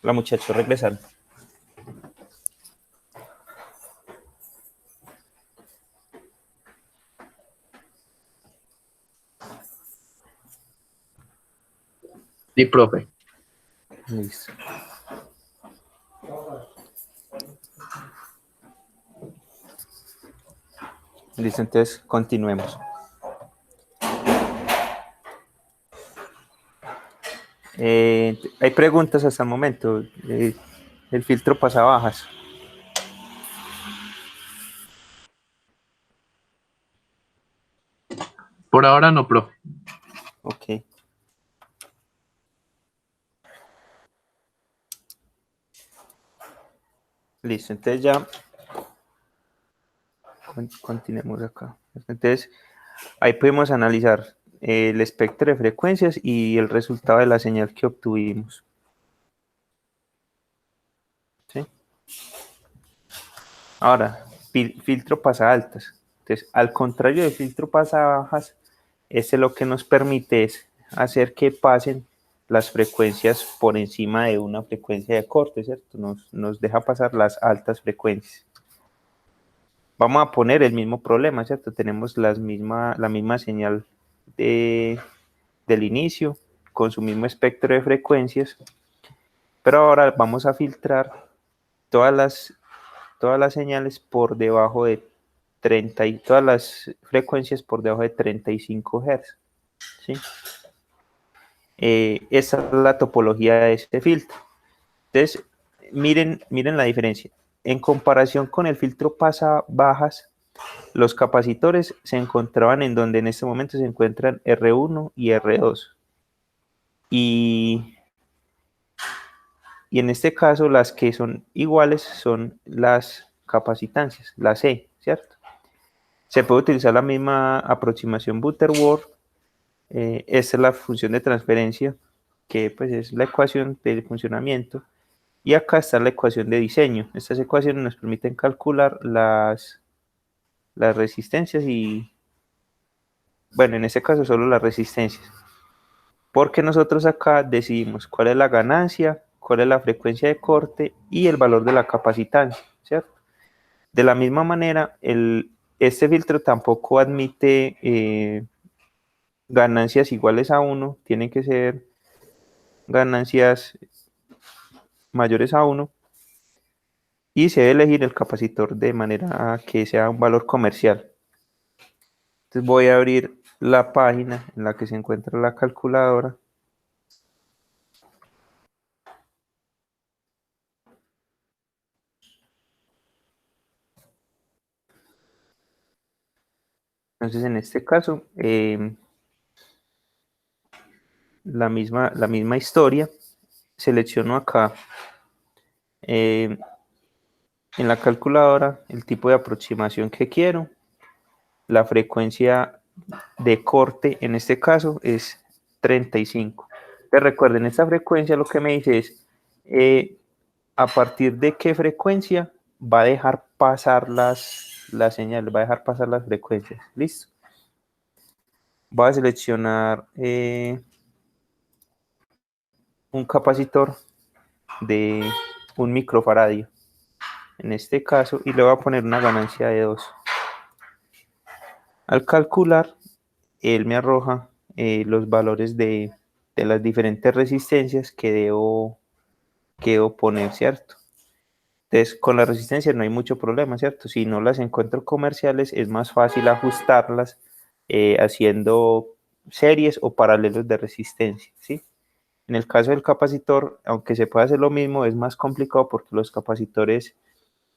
La muchacha regresaron. Sí, profe. Listo. Listo, entonces continuemos. Hay preguntas hasta el momento. El filtro pasabajas. Por ahora no, profe. Ok. Listo, entonces ya continuemos acá. Entonces, ahí podemos analizar el espectro de frecuencias y el resultado de la señal que obtuvimos. ¿Sí? Ahora, filtro pasa altas. Entonces, al contrario del filtro pasa bajas, este lo que nos permite es hacer que pasen las frecuencias por encima de una frecuencia de corte, ¿cierto? Nos deja pasar las altas frecuencias. Vamos a poner el mismo problema, ¿cierto? Tenemos la misma señal del inicio con su mismo espectro de frecuencias, pero ahora vamos a filtrar todas las señales por debajo de 30 y todas las frecuencias por debajo de 35 Hz. ¿Sí? Esa es la topología de este filtro. Entonces, miren la diferencia. En comparación con el filtro pasa bajas, los capacitores se encontraban en donde en este momento se encuentran R1 y R2. Y en este caso las que son iguales son las capacitancias, la C, ¿cierto? Se puede utilizar la misma aproximación Butterworth. Esta es la función de transferencia, que pues es la ecuación de funcionamiento. Y acá está la ecuación de diseño. Estas ecuaciones nos permiten calcular las resistencias y, bueno, en este caso solo las resistencias. Porque nosotros acá decidimos cuál es la ganancia, cuál es la frecuencia de corte y el valor de la capacitancia, ¿cierto? De la misma manera, este filtro tampoco admite ganancias iguales a 1, tienen que ser ganancias mayores a 1 y se debe elegir el capacitor de manera que sea un valor comercial. Entonces voy a abrir la página en la que se encuentra la calculadora. Entonces en este caso, la misma historia, selecciono acá en la calculadora el tipo de aproximación que quiero, la frecuencia de corte en este caso es 35. Pero recuerden, esta frecuencia lo que me dice es a partir de qué frecuencia va a dejar pasar las señales, va a dejar pasar las frecuencias. ¿Listo? Voy a seleccionar un capacitor de 1 microfaradio en este caso y le voy a poner una ganancia de 2. Al calcular, él me arroja los valores de las diferentes resistencias que debo poner, ¿cierto? Entonces, con las resistencias no hay mucho problema, ¿cierto? Si no las encuentro comerciales, es más fácil ajustarlas haciendo series o paralelos de resistencia, ¿sí? En el caso del capacitor, aunque se puede hacer lo mismo, es más complicado porque los capacitores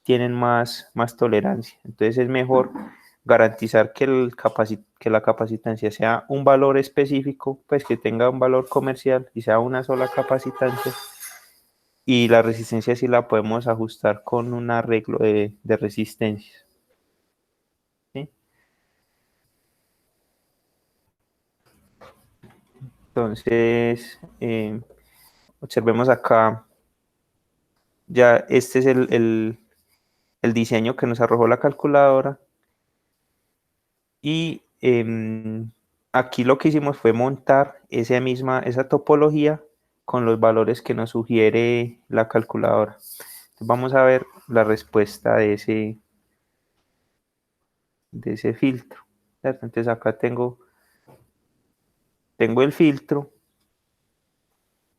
tienen más tolerancia. Entonces es mejor garantizar que la capacitancia sea un valor específico, pues que tenga un valor comercial y sea una sola capacitancia. Y la resistencia sí la podemos ajustar con un arreglo de resistencias. ¿Sí? Entonces, observemos acá, ya este es el diseño que nos arrojó la calculadora. Y aquí lo que hicimos fue montar esa topología con los valores que nos sugiere la calculadora. Entonces vamos a ver la respuesta de ese filtro, ¿cierto? Entonces acá tengo el filtro.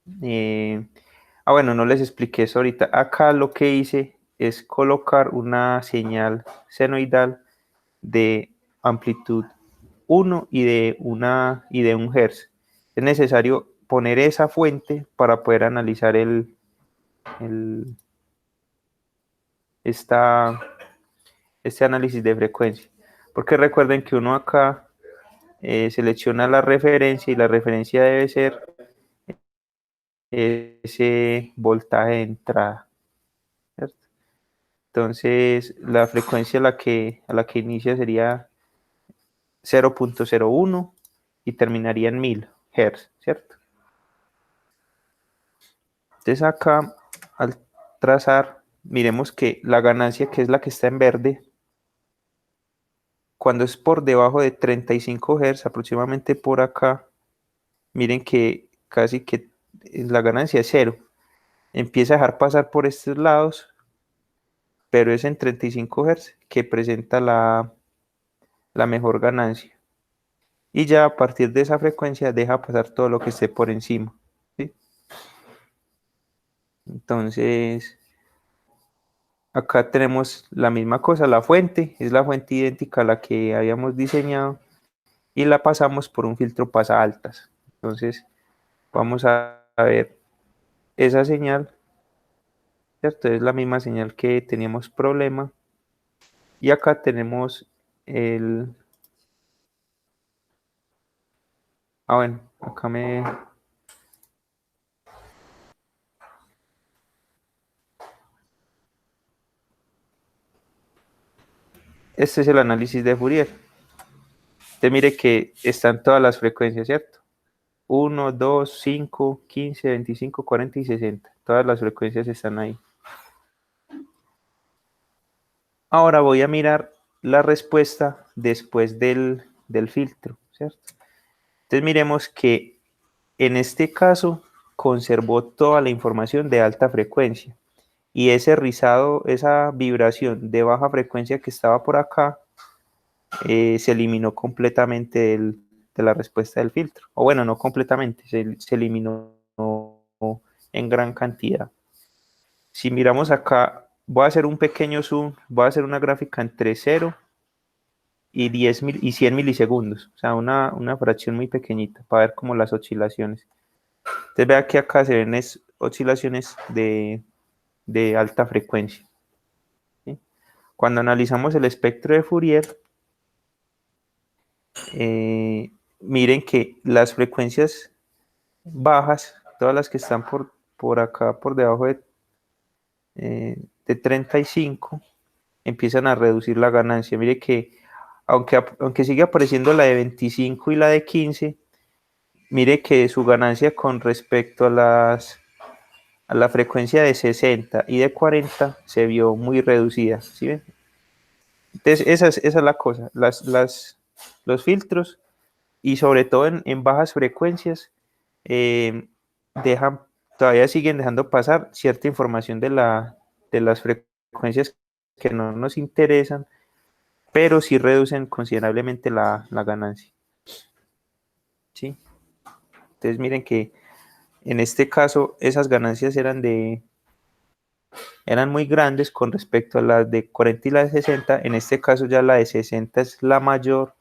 Bueno, no les expliqué eso ahorita. Acá lo que hice es colocar una señal senoidal de amplitud 1 y de 1 Hz. Es necesario poner esa fuente para poder analizar este análisis de frecuencia. Porque recuerden que uno acá selecciona la referencia y la referencia debe ser ese voltaje de entrada, ¿cierto? Entonces la frecuencia a la que inicia sería 0.01 y terminaría en 1000 Hz, ¿cierto? Entonces acá al trazar, miremos que la ganancia, que es la que está en verde, cuando es por debajo de 35 Hz, aproximadamente por acá, miren que casi que la ganancia es cero. Empieza a dejar pasar por estos lados, pero es en 35 Hz que presenta la mejor ganancia. Y ya a partir de esa frecuencia deja pasar todo lo que esté por encima, ¿sí? Entonces, acá tenemos la misma cosa, la fuente, es la fuente idéntica a la que habíamos diseñado y la pasamos por un filtro pasa altas. Entonces, vamos a ver esa señal, ¿cierto? Es la misma señal que teníamos problema. Y acá tenemos el... bueno, acá este es el análisis de Fourier. Usted mire que están todas las frecuencias, ¿cierto? 1, 2, 5, 15, 25, 40 y 60. Todas las frecuencias están ahí. Ahora voy a mirar la respuesta después del filtro, ¿cierto? Entonces miremos que en este caso conservó toda la información de alta frecuencia y ese rizado, esa vibración de baja frecuencia que estaba por acá, se eliminó completamente de la respuesta del filtro. O bueno, no completamente, se eliminó en gran cantidad. Si miramos acá, voy a hacer un pequeño zoom, voy a hacer una gráfica entre 0 y 100 milisegundos, o sea, una fracción muy pequeñita para ver como las oscilaciones. Entonces vea que acá se ven oscilaciones de alta frecuencia, ¿sí? Cuando analizamos el espectro de Fourier, miren que las frecuencias bajas, todas las que están por acá, por debajo de 35, empiezan a reducir la ganancia. Mire que aunque sigue apareciendo la de 25 y la de 15, mire que su ganancia con respecto a la frecuencia de 60 y de 40 se vio muy reducida, ¿sí ven? Entonces esa es la cosa, los filtros y sobre todo en bajas frecuencias eh, dejan, todavía siguen dejando pasar cierta información de las frecuencias que no nos interesan, pero sí reducen considerablemente la ganancia, ¿sí? Entonces miren que en este caso esas ganancias eran muy grandes con respecto a las de 40 y la de 60. En este caso ya la de 60 es la mayor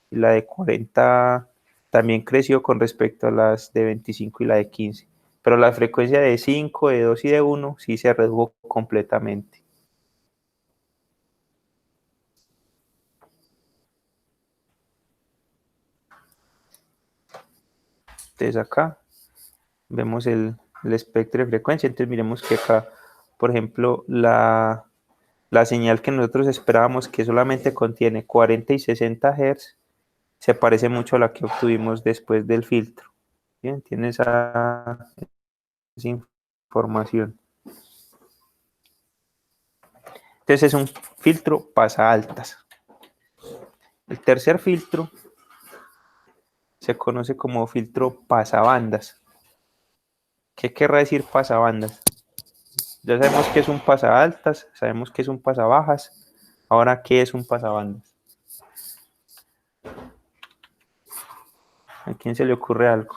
y la de 40 también creció con respecto a las de 25 y la de 15. Pero la frecuencia de 5, de 2 y de 1 sí se redujo completamente. Entonces acá vemos el espectro de frecuencia. Entonces miremos que acá, por ejemplo, la señal que nosotros esperábamos, que solamente contiene 40 y 60 Hz, se parece mucho a la que obtuvimos después del filtro. Bien, tiene esa información. Entonces es un filtro pasa altas. El tercer filtro se conoce como filtro pasabandas. ¿Qué querrá decir pasabandas? Ya sabemos qué es un pasaaltas, sabemos qué es un pasabajas. Ahora, ¿qué es un pasabandas? ¿A quién se le ocurre algo?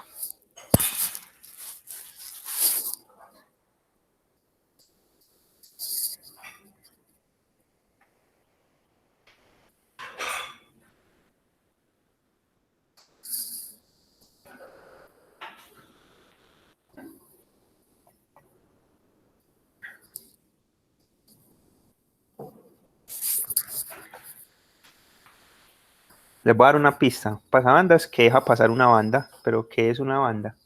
Les voy a dar una pista. Pasabandas que deja pasar una banda, pero ¿qué es una banda?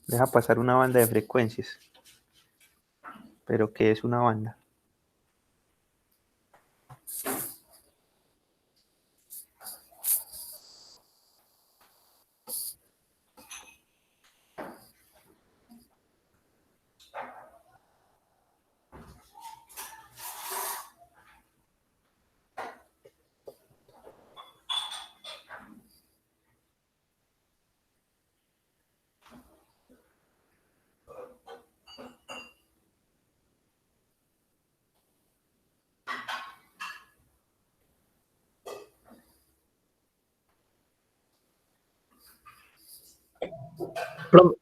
Deja pasar una banda de frecuencias, pero ¿qué es una banda? Profe,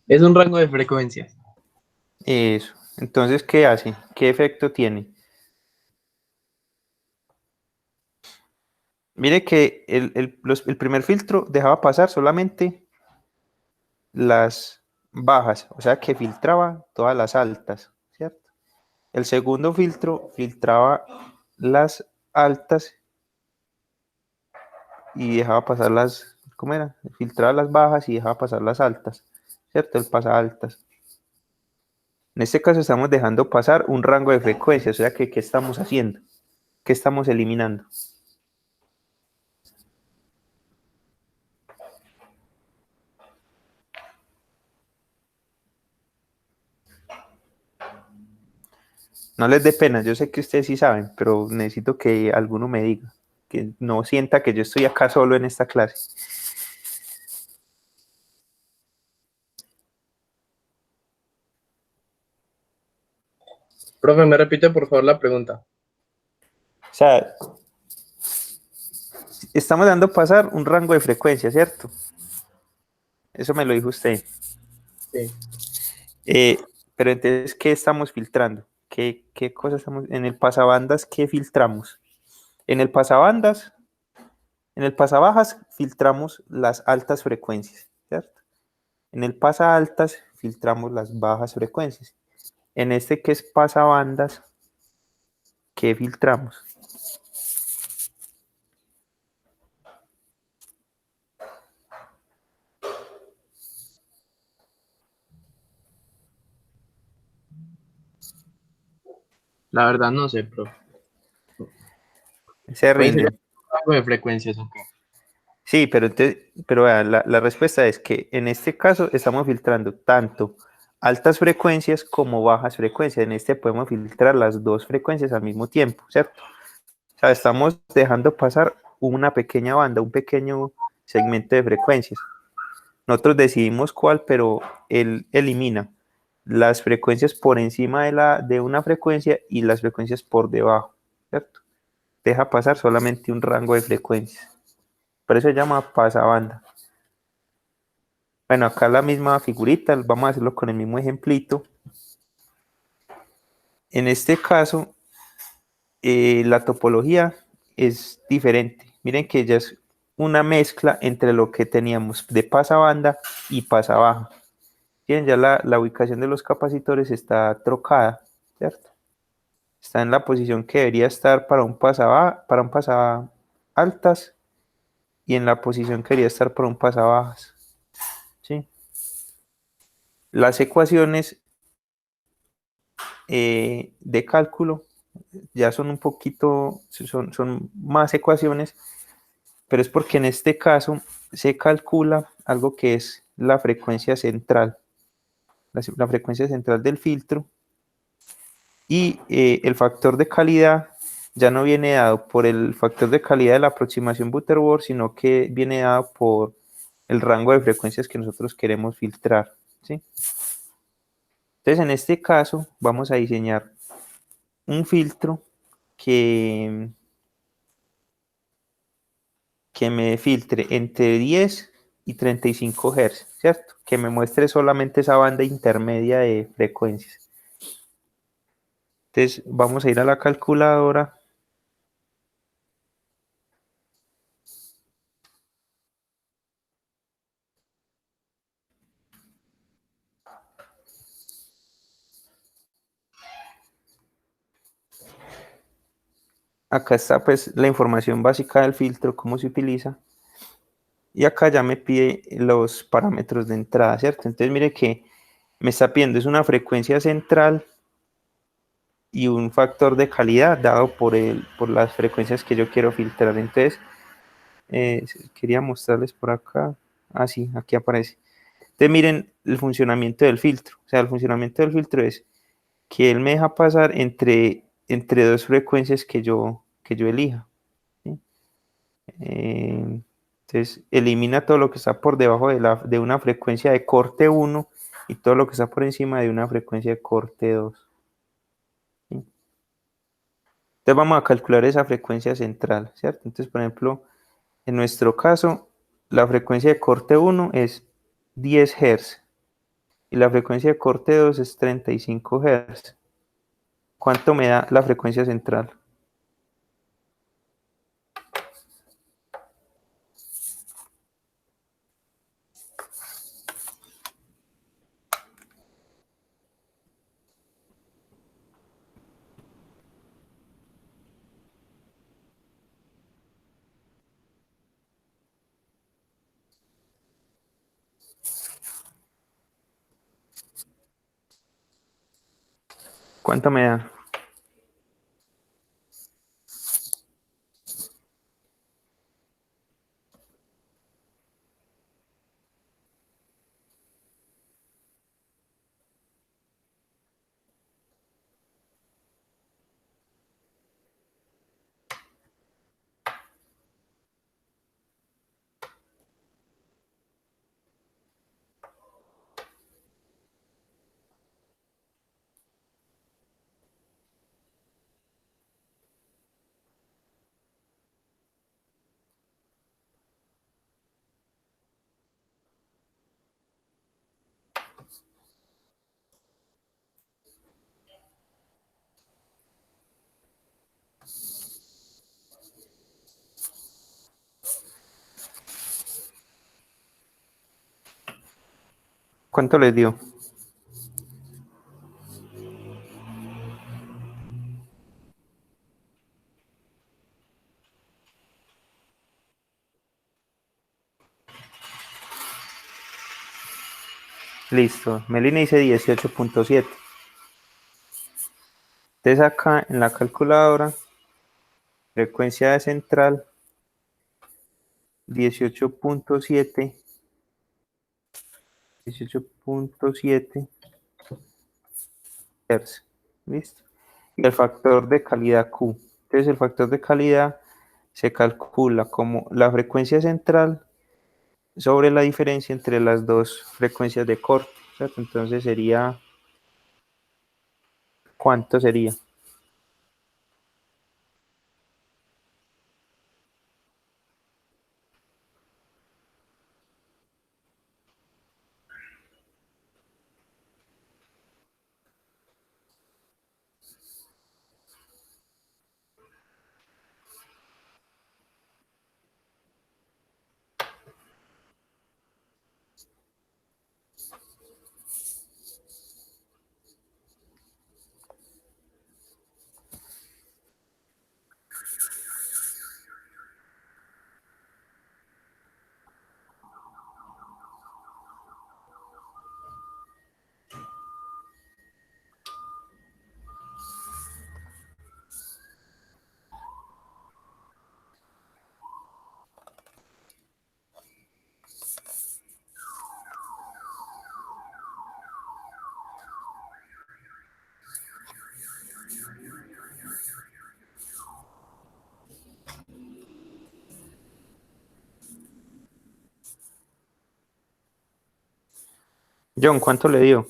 es un rango de frecuencias. Eso. Entonces, ¿qué hace? ¿Qué efecto tiene? Mire que el primer filtro dejaba pasar solamente las bajas, o sea que filtraba todas las altas, ¿cierto? El segundo filtro filtraba las altas y dejaba pasar las, ¿cómo era? Filtraba las bajas y dejaba pasar las altas, ¿cierto? El pasa altas. En este caso estamos dejando pasar un rango de frecuencia, o sea que ¿qué estamos haciendo? ¿Qué estamos eliminando? No les dé pena, yo sé que ustedes sí saben, pero necesito que alguno me diga, que no sienta que yo estoy acá solo en esta clase. Profe, me repite por favor la pregunta. O sea, estamos dando pasar un rango de frecuencia, ¿cierto? Eso me lo dijo usted. Sí. Eh, pero entonces, ¿qué estamos filtrando? ¿Qué cosas estamos en el pasabandas? ¿Qué filtramos? En el pasabandas, en el pasabajas filtramos las altas frecuencias, ¿cierto? En el pasa altas filtramos las bajas frecuencias. En este que es pasabandas, ¿qué filtramos? La verdad no sé, profe. Se Puede ser rinde. un rango de frecuencias, ok. Sí, pero, entonces, pero vean, la respuesta es que en este caso estamos filtrando tanto altas frecuencias como bajas frecuencias. En este podemos filtrar las dos frecuencias al mismo tiempo, ¿cierto? O sea, estamos dejando pasar una pequeña banda, un pequeño segmento de frecuencias. Nosotros decidimos cuál, pero él elimina las frecuencias por encima de una frecuencia y las frecuencias por debajo, ¿cierto? Deja pasar solamente un rango de frecuencias. Por eso se llama pasabanda. Bueno, acá la misma figurita, vamos a hacerlo con el mismo ejemplito. En este caso, la topología es diferente. Miren que ya es una mezcla entre lo que teníamos de pasabanda y pasabaja. Bien, ya la ubicación de los capacitores está trocada, ¿cierto? Está en la posición que debería estar para un pasabaja altas y en la posición que debería estar para un pasabajas, ¿sí? Las ecuaciones de cálculo ya son un poquito, son más ecuaciones, pero es porque en este caso se calcula algo que es la frecuencia central, la frecuencia central del filtro y el factor de calidad ya no viene dado por el factor de calidad de la aproximación Butterworth, sino que viene dado por el rango de frecuencias que nosotros queremos filtrar, ¿sí? Entonces, en este caso, vamos a diseñar un filtro que, que me filtre entre 10 y 35 Hz, ¿cierto? Que me muestre solamente esa banda intermedia de frecuencias. Entonces, vamos a ir a la calculadora. Acá está pues la información básica del filtro, cómo se utiliza. Y acá ya me pide los parámetros de entrada, ¿cierto? Entonces mire que me está pidiendo es una frecuencia central y un factor de calidad dado por las frecuencias que yo quiero filtrar. Entonces, quería mostrarles por acá. Ah, sí, aquí aparece. Entonces miren el funcionamiento del filtro. O sea, el funcionamiento del filtro es que él me deja pasar entre dos frecuencias que yo elija, ¿sí? Eh, entonces elimina todo lo que está por debajo de una frecuencia de corte 1 y todo lo que está por encima de una frecuencia de corte 2. ¿Sí? Entonces vamos a calcular esa frecuencia central, ¿cierto? Entonces, por ejemplo, en nuestro caso, la frecuencia de corte 1 es 10 Hz y la frecuencia de corte 2 es 35 Hz. ¿Cuánto me da la frecuencia central? ¿Cuánto me da? ¿Cuánto les dio? Listo. Melina dice 18.7. Entonces acá en la calculadora, frecuencia de central 18.7, 18.7 Hz. ¿Listo? Y el factor de calidad Q. Entonces el factor de calidad se calcula como la frecuencia central sobre la diferencia entre las dos frecuencias de corte, ¿cierto? Entonces sería, ¿cuánto sería? John, ¿cuánto le dio?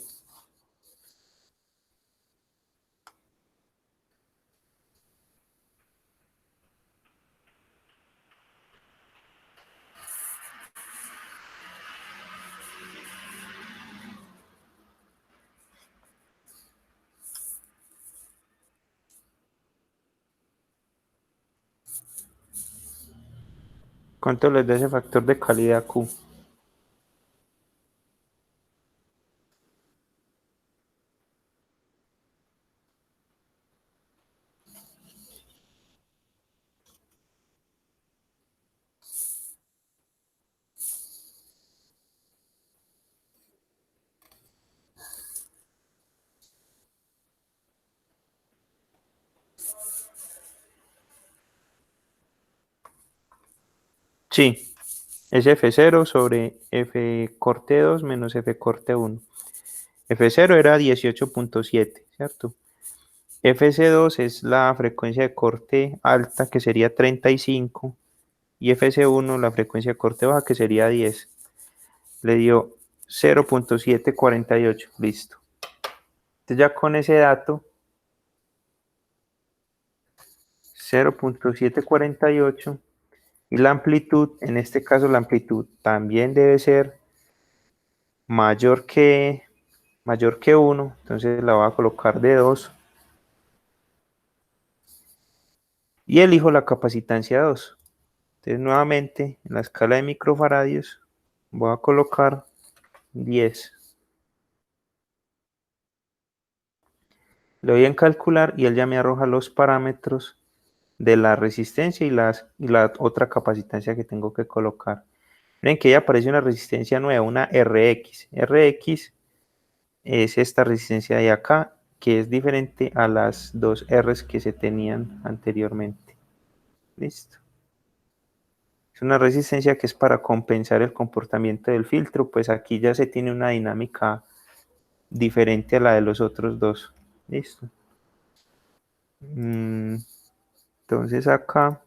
¿Cuánto les da ese factor de calidad Q? Sí, es F0 sobre F corte 2 menos F corte 1. F0 era 18.7, ¿cierto? FC2 es la frecuencia de corte alta, que sería 35, y FC1 la frecuencia de corte baja, que sería 10. Le dio 0.748, listo. Entonces ya con ese dato, 0.748, y la amplitud, en este caso la amplitud también debe ser mayor que, mayor que 1, entonces la voy a colocar de 2, y elijo la capacitancia 2. Entonces nuevamente en la escala de microfaradios voy a colocar 10. Le doy en calcular y él ya me arroja los parámetros de la resistencia y la otra capacitancia que tengo que colocar. Miren que ya aparece una resistencia nueva, una RX. RX es esta resistencia de acá, que es diferente a las dos Rs que se tenían anteriormente. Listo. Es una resistencia que es para compensar el comportamiento del filtro, pues aquí ya se tiene una dinámica diferente a la de los otros dos. Listo. Entonces acá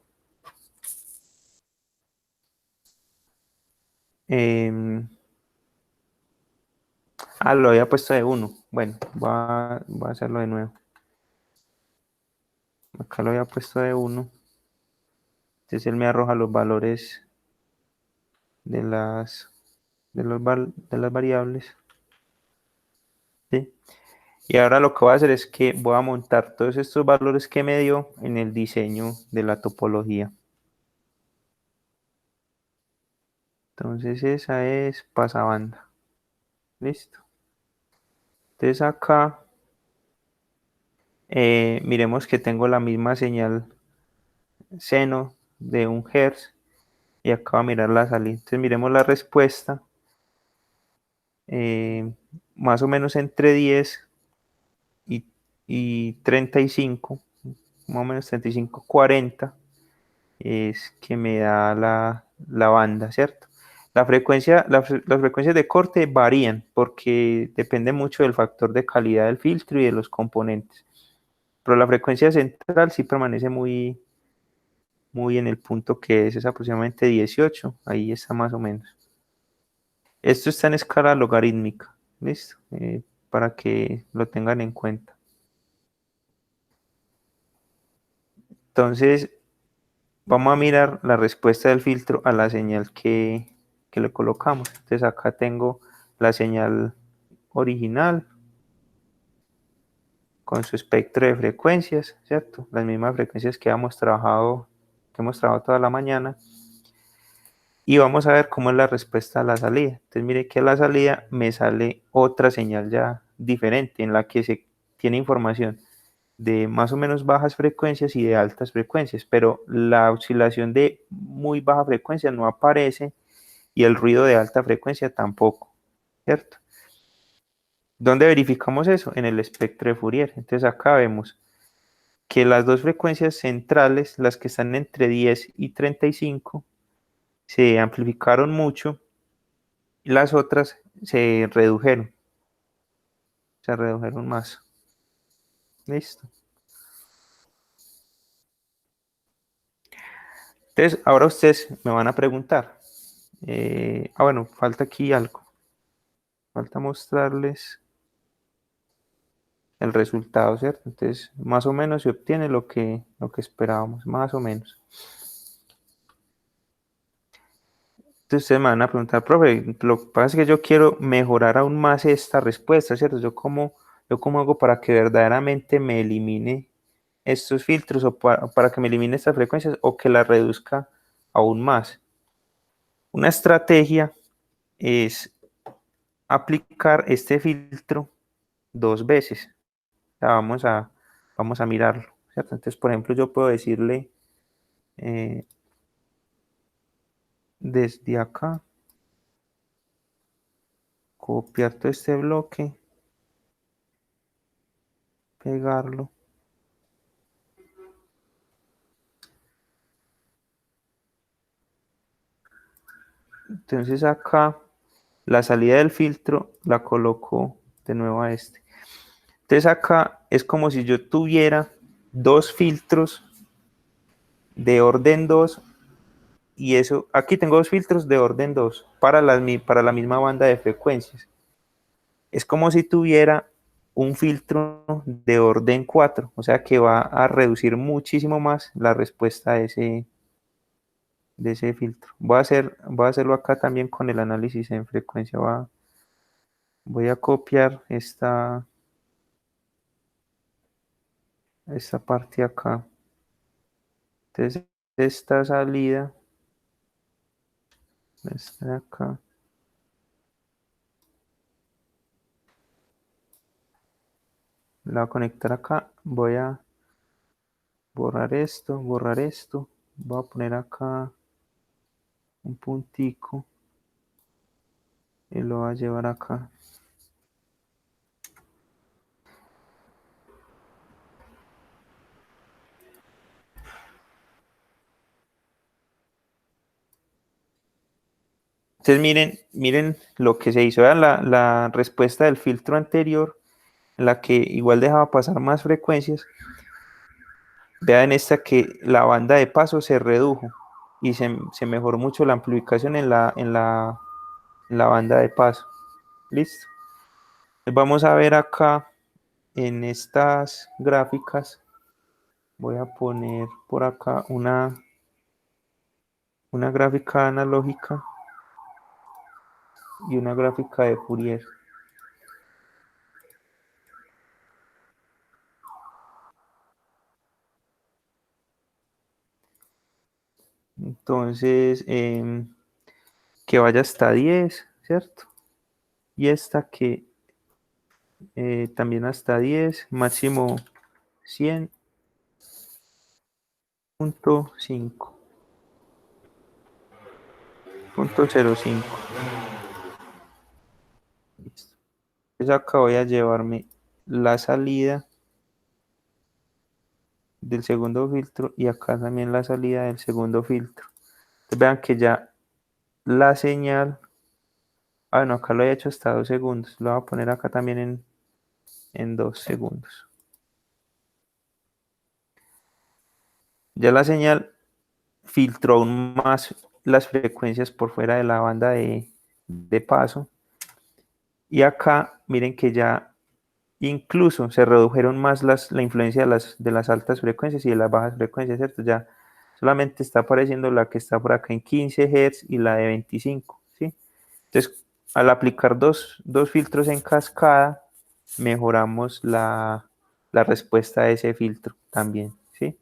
eh, lo había puesto de 1. Bueno, voy a hacerlo de nuevo. Acá lo había puesto de 1. Entonces él me arroja los valores de de las variables. ¿Sí? Y ahora lo que voy a hacer es que voy a montar todos estos valores que me dio en el diseño de la topología. Entonces esa es pasabanda. Listo. Entonces acá miremos que tengo la misma señal seno de 1 Hz y acá va a mirar la salida. Entonces miremos la respuesta. eh, Más o menos entre 10 y, y 35, más o menos 35, 40, es que me da la banda, ¿cierto? Las frecuencias de corte varían porque depende mucho del factor de calidad del filtro y de los componentes. Pero la frecuencia central sí permanece muy en el punto que es aproximadamente 18, ahí está más o menos. Esto está en escala logarítmica, ¿listo? Para que lo tengan en cuenta. Entonces, vamos a mirar la respuesta del filtro a la señal que le colocamos. Entonces, acá tengo la señal original con su espectro de frecuencias, ¿cierto? Las mismas frecuencias que hemos trabajado toda la mañana. Y vamos a ver cómo es la respuesta a la salida. Entonces, mire que a la salida me sale otra señal ya diferente en la que se tiene información de más o menos bajas frecuencias y de altas frecuencias, pero la oscilación de muy baja frecuencia no aparece y el ruido de alta frecuencia tampoco, ¿cierto? ¿Dónde verificamos eso? En el espectro de Fourier. Entonces acá vemos que las dos frecuencias centrales, las que están entre 10 y 35, se amplificaron mucho y las otras se redujeron más. Listo. Entonces, ahora ustedes me van a preguntar, bueno, falta aquí algo. falta mostrarles el resultado, ¿cierto? Entonces, más o menos se obtiene lo que esperábamos, más o menos. Entonces, ustedes me van a preguntar, profe, lo que pasa es que yo quiero mejorar aún más esta respuesta, ¿cierto? Yo cómo hago para que verdaderamente me elimine estos filtros o para que me elimine estas frecuencias o que las reduzca aún más. Una estrategia es aplicar este filtro 2 veces. O sea, vamos a mirarlo, ¿cierto? Entonces, por ejemplo, yo puedo decirle desde acá, copiar todo este bloque, pegarlo. Entonces acá la salida del filtro la coloco de nuevo a este. Entonces acá es como si yo tuviera dos filtros de orden 2 y eso, aquí tengo dos filtros de orden 2 para la misma banda de frecuencias. Es como si tuviera un filtro de orden 4, o sea que va a reducir muchísimo más la respuesta de ese filtro. Voy a hacerlo acá también con el análisis en frecuencia. Voy a copiar esta parte acá. Entonces, esta salida, esta de acá, la voy a conectar acá. Voy a borrar esto, voy a poner acá un puntico y lo voy a llevar acá. Entonces miren lo que se hizo. Vean la respuesta del filtro anterior, en la que igual dejaba pasar más frecuencias. Vean esta que la banda de paso se redujo y se mejoró mucho la amplificación en la banda de paso. Listo. Vamos a ver acá en estas gráficas. Voy a poner por acá una gráfica analógica y una gráfica de Fourier. Entonces, que vaya hasta 10, ¿cierto? Y esta que también hasta 10, máximo 100.5, 0.05. Listo. Entonces acá voy a llevarme la salida del segundo filtro y acá también la salida del segundo filtro. Entonces vean que ya la señal, no, acá lo he hecho hasta 2 segundos, lo voy a poner acá también en 2 segundos. Ya la señal filtró aún más las frecuencias por fuera de la banda de paso. Y acá miren que ya incluso se redujeron más la influencia de las altas frecuencias y de las bajas frecuencias, ¿cierto? Ya solamente está apareciendo la que está por acá en 15 Hz y la de 25, ¿sí? Entonces, al aplicar dos filtros en cascada, mejoramos la respuesta de ese filtro también, ¿sí?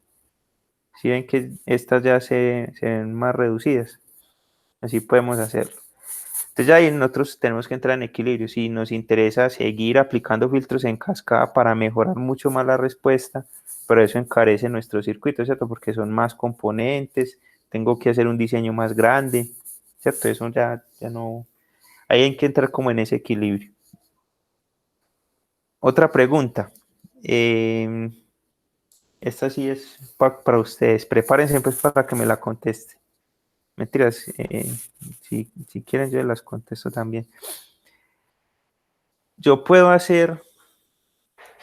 Si ven que estas ya se ven más reducidas, así podemos hacerlo. Entonces ya ahí nosotros tenemos que entrar en equilibrio. Si nos interesa seguir aplicando filtros en cascada para mejorar mucho más la respuesta, pero eso encarece nuestro circuito, ¿cierto? Porque son más componentes, tengo que hacer un diseño más grande, ¿cierto? Eso ya no... Ahí hay que entrar como en ese equilibrio. Otra pregunta. Esta sí es para ustedes. Prepárense pues para que me la conteste. Mentiras, si quieren yo las contesto también. Yo puedo hacer,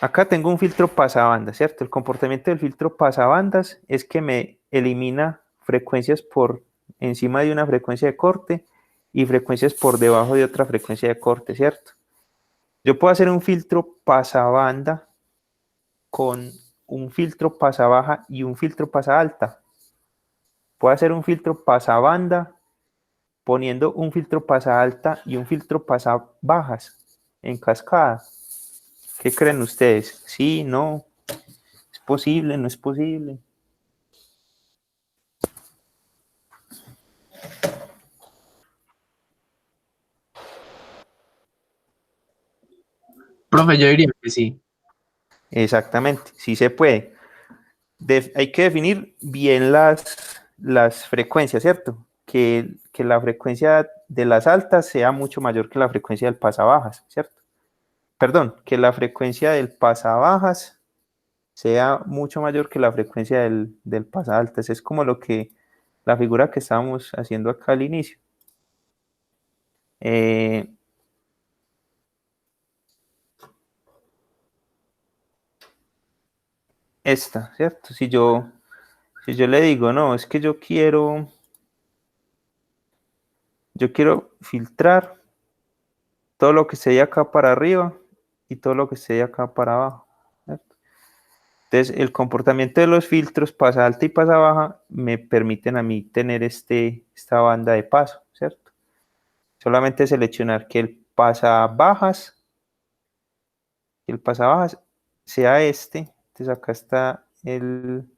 acá tengo un filtro pasabandas, ¿cierto? El comportamiento del filtro pasabandas es que me elimina frecuencias por encima de una frecuencia de corte y frecuencias por debajo de otra frecuencia de corte, ¿cierto? Yo puedo hacer un filtro pasabanda con un filtro pasabaja y un filtro pasalta. Puedo hacer un filtro pasabanda poniendo un filtro pasalta y un filtro pasabajas en cascada. ¿Qué creen ustedes? ¿Sí? ¿No? ¿Es posible? ¿No es posible? Profe, yo diría que sí. Exactamente, sí se puede. Hay que definir bien las frecuencias, ¿cierto? Que la frecuencia de las altas sea mucho mayor que la frecuencia del pasabajas, ¿cierto? Perdón, que la frecuencia del pasabajas sea mucho mayor que la frecuencia del pasaltas. Es como la figura que estábamos haciendo acá al inicio. Eh, esta, ¿cierto? Si yo le digo, no, es que yo quiero filtrar todo lo que esté de acá para arriba y todo lo que esté de acá para abajo, ¿cierto? Entonces, el comportamiento de los filtros pasa alta y pasa baja me permiten a mí tener esta banda de paso, ¿cierto? Solamente seleccionar que el pasabajas sea este. Entonces, acá está el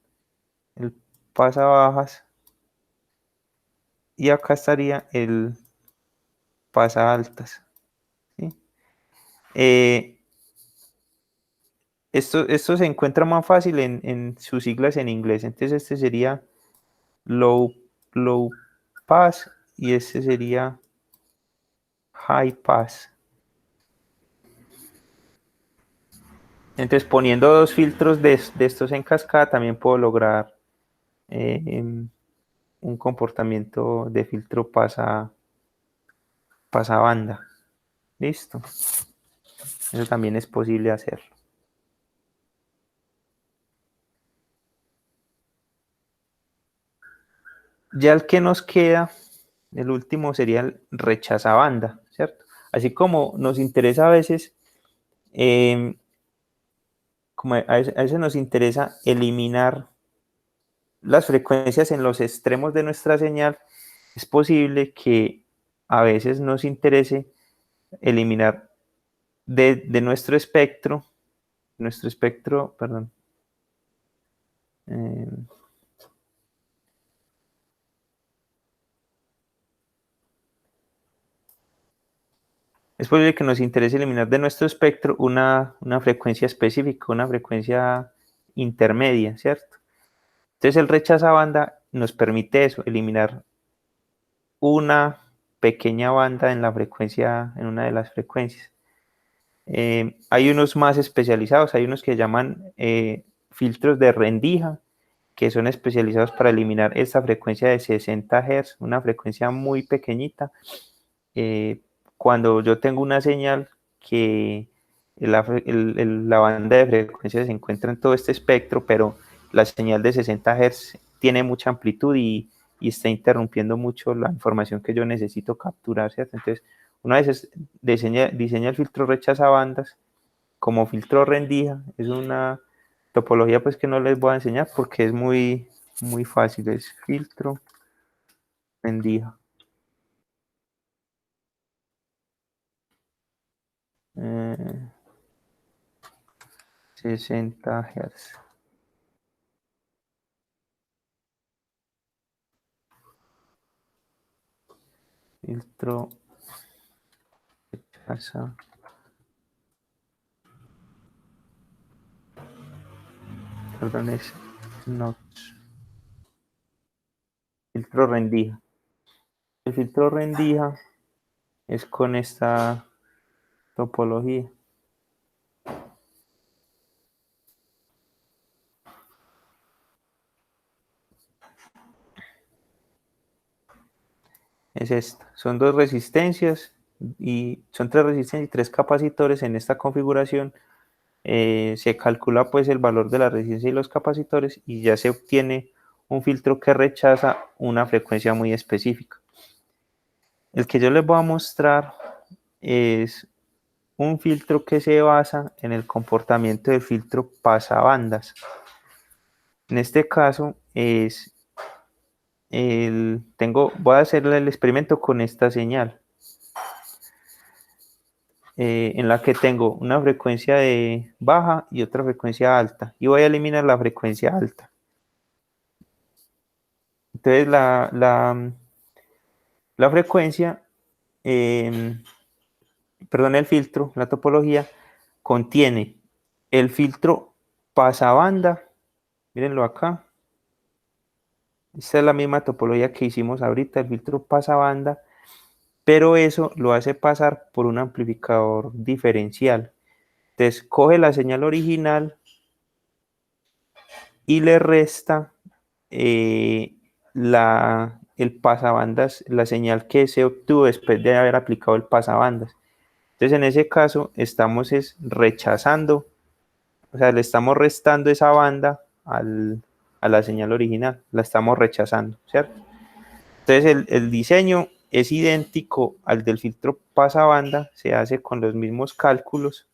pasabajas y acá estaría el pasaltas, ¿sí? Eh, esto se encuentra más fácil en sus siglas en inglés. Entonces, este sería low, low pass y este sería high pass. Entonces, poniendo dos filtros de estos en cascada, también puedo lograr un comportamiento de filtro pasabanda. Listo. Eso también es posible hacerlo. Ya el que nos queda, el último sería el rechazabanda, ¿cierto? Así como nos interesa a veces, como a veces nos interesa eliminar las frecuencias en los extremos de nuestra señal, es posible que a veces nos interese eliminar de nuestro espectro, perdón, eh, es posible que nos interese eliminar de nuestro espectro una frecuencia específica, una frecuencia intermedia, ¿cierto? Entonces el rechazabanda nos permite eso, eliminar una pequeña banda en una de las frecuencias. Hay unos más especializados, hay unos que llaman filtros de rendija, que son especializados para eliminar esta frecuencia de 60 Hz, una frecuencia muy pequeñita. Cuando yo tengo una señal que la banda de frecuencias se encuentra en todo este espectro, pero la señal de 60 Hz tiene mucha amplitud y está interrumpiendo mucho la información que yo necesito capturar, ¿cierto? Entonces, una vez diseña el filtro rechazabandas como filtro rendija. Es una topología pues que no les voy a enseñar porque es muy, muy fácil. Es filtro rendija. 60 Hz. Filtro rechaza. Perdón, es notch. Filtro rendija. El filtro rendija es con esta topología. Es esta. Son dos resistencias y son tres resistencias y tres capacitores en esta configuración. Se calcula pues el valor de la resistencia y los capacitores y ya se obtiene un filtro que rechaza una frecuencia muy específica. El que yo les voy a mostrar es un filtro que se basa en el comportamiento del filtro pasabandas. En este caso es voy a hacer el experimento con esta señal, en la que tengo una frecuencia de baja y otra frecuencia alta, y voy a eliminar la frecuencia alta. Entonces la frecuencia, perdón, el filtro, la topología, contiene el filtro pasabanda, mírenlo acá. Esta es la misma topología que hicimos ahorita, el filtro pasabanda, pero eso lo hace pasar por un amplificador diferencial. Entonces coge la señal original y le resta el pasabandas, la señal que se obtuvo después de haber aplicado el pasabandas. Entonces en ese caso estamos rechazando, o sea, le estamos restando esa banda a la señal original, la estamos rechazando, ¿cierto? Entonces el diseño es idéntico al del filtro pasabanda, se hace con los mismos cálculos,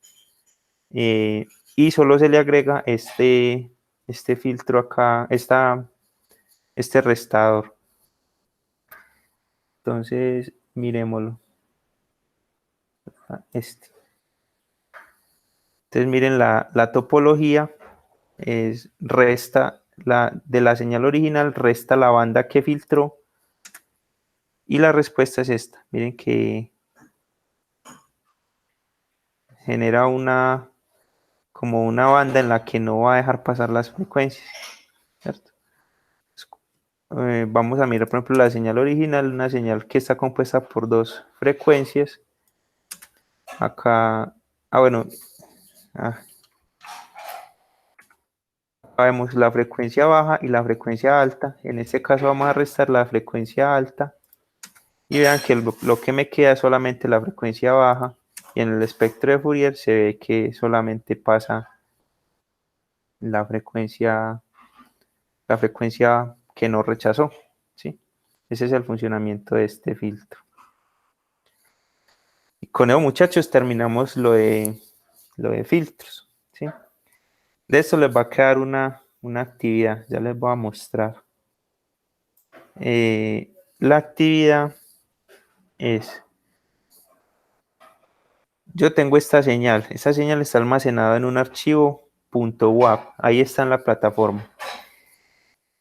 y solo se le agrega este filtro acá, este restador. Entonces, miremoslo. Entonces, miren la topología, resta de la señal original, resta la banda que filtró, y la respuesta es esta. Miren que genera como una banda en la que no va a dejar pasar las frecuencias, ¿cierto? Vamos a mirar, por ejemplo, la señal original, una señal que está compuesta por dos frecuencias. Acá, bueno, vemos la frecuencia baja y la frecuencia alta. En este caso vamos a restar la frecuencia alta, y vean que lo que me queda es solamente la frecuencia baja, y en el espectro de Fourier se ve que solamente pasa la frecuencia que no rechazó, ¿sí? Ese es el funcionamiento de este filtro. Y con eso, muchachos, terminamos lo de filtros, ¿sí? De esto les va a quedar una actividad, ya les voy a mostrar. La actividad es, yo tengo esta señal está almacenada en un archivo .wav, ahí está en la plataforma.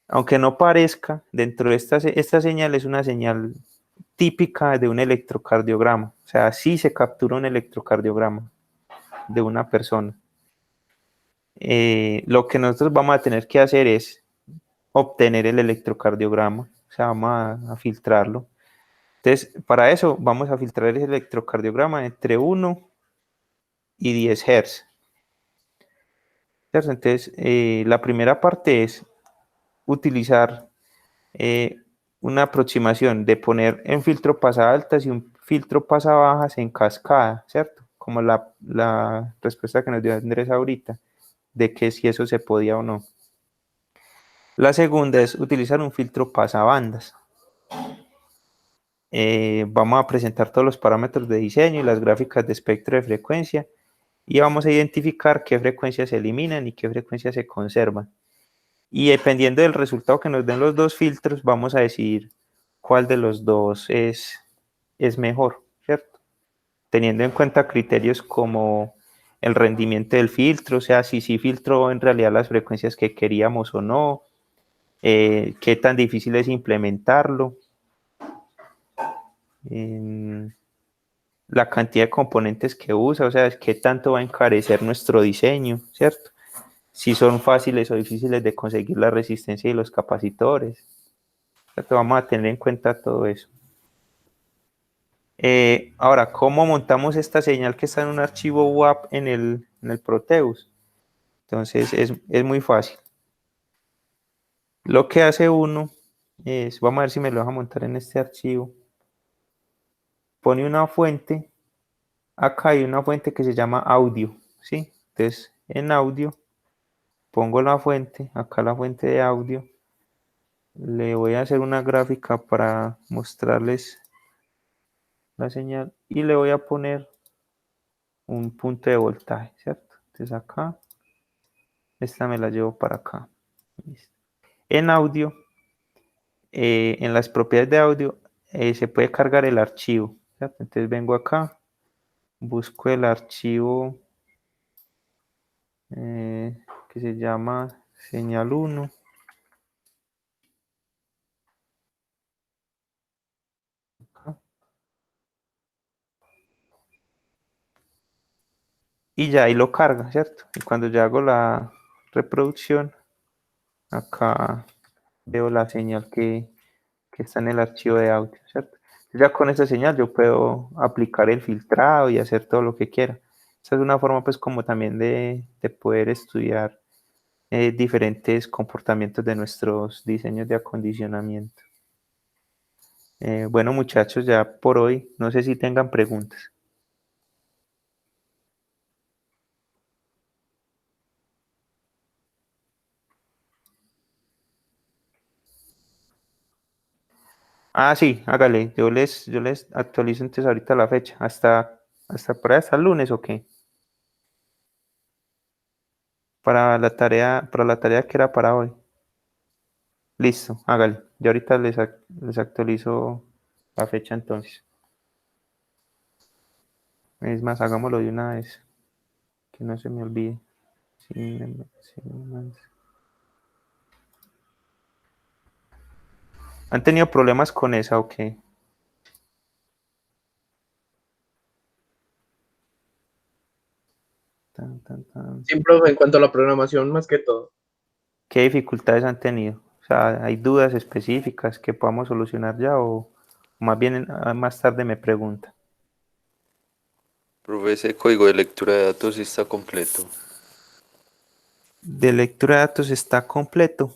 Aunque no parezca, dentro de esta señal es una señal típica de un electrocardiograma, o sea, sí se captura un electrocardiograma de una persona. Lo que nosotros vamos a tener que hacer es obtener el electrocardiograma, o sea, vamos a filtrarlo. Entonces, para eso vamos a filtrar el electrocardiograma entre 1 y 10 Hz. Entonces, la primera parte es utilizar una aproximación de poner en filtro pasaaltas y un filtro pasabajas en cascada, ¿cierto? Como la respuesta que nos dio Andrés ahorita, de que si eso se podía o no. La segunda es utilizar un filtro pasabandas. Vamos a presentar todos los parámetros de diseño y las gráficas de espectro de frecuencia, y vamos a identificar qué frecuencias se eliminan y qué frecuencias se conservan. Y dependiendo del resultado que nos den los dos filtros, vamos a decidir cuál de los dos es mejor, ¿cierto? Teniendo en cuenta criterios como el rendimiento del filtro, o sea, si filtró en realidad las frecuencias que queríamos o no, qué tan difícil es implementarlo, la cantidad de componentes que usa, o sea, qué tanto va a encarecer nuestro diseño, ¿cierto? Si son fáciles o difíciles de conseguir la resistencia y los capacitores. ¿Cierto? Vamos a tener en cuenta todo eso. Ahora, ¿cómo montamos esta señal que está en un archivo WAP en el Proteus? Entonces, es muy fácil. Lo que hace uno es, vamos a ver si me lo deja montar en este archivo. Pone una fuente, acá hay una fuente que se llama audio, ¿sí? Entonces, en audio, pongo la fuente, acá la fuente de audio. Le voy a hacer una gráfica para mostrarles la señal, y le voy a poner un punto de voltaje, ¿cierto? Entonces acá, esta me la llevo para acá. Listo. En audio, en las propiedades de audio, se puede cargar el archivo, ¿cierto? Entonces vengo acá, busco el archivo que se llama señal 1. Y ya ahí lo carga, ¿cierto? Y cuando ya hago la reproducción, acá veo la señal que está en el archivo de audio, ¿cierto? Ya con esa señal yo puedo aplicar el filtrado y hacer todo lo que quiera. Esa es una forma pues como también de poder estudiar diferentes comportamientos de nuestros diseños de acondicionamiento. Bueno muchachos, ya por hoy, no sé si tengan preguntas. Ah, sí, hágale, yo les actualizo entonces ahorita la fecha, hasta por ahí, hasta el lunes o qué, para la tarea que era para hoy. Listo, hágale. Yo ahorita les actualizo la fecha entonces. Es más, hagámoslo de una vez, que no se me olvide. Sí, ¿Han tenido problemas con esa o qué? Tan, tan, tan. Sí, profe, en cuanto a la programación, más que todo. ¿Qué dificultades han tenido? O sea, ¿hay dudas específicas que podamos solucionar ya o más bien más tarde me pregunta? Profe, ese código de lectura de datos sí está completo. De lectura de datos está completo.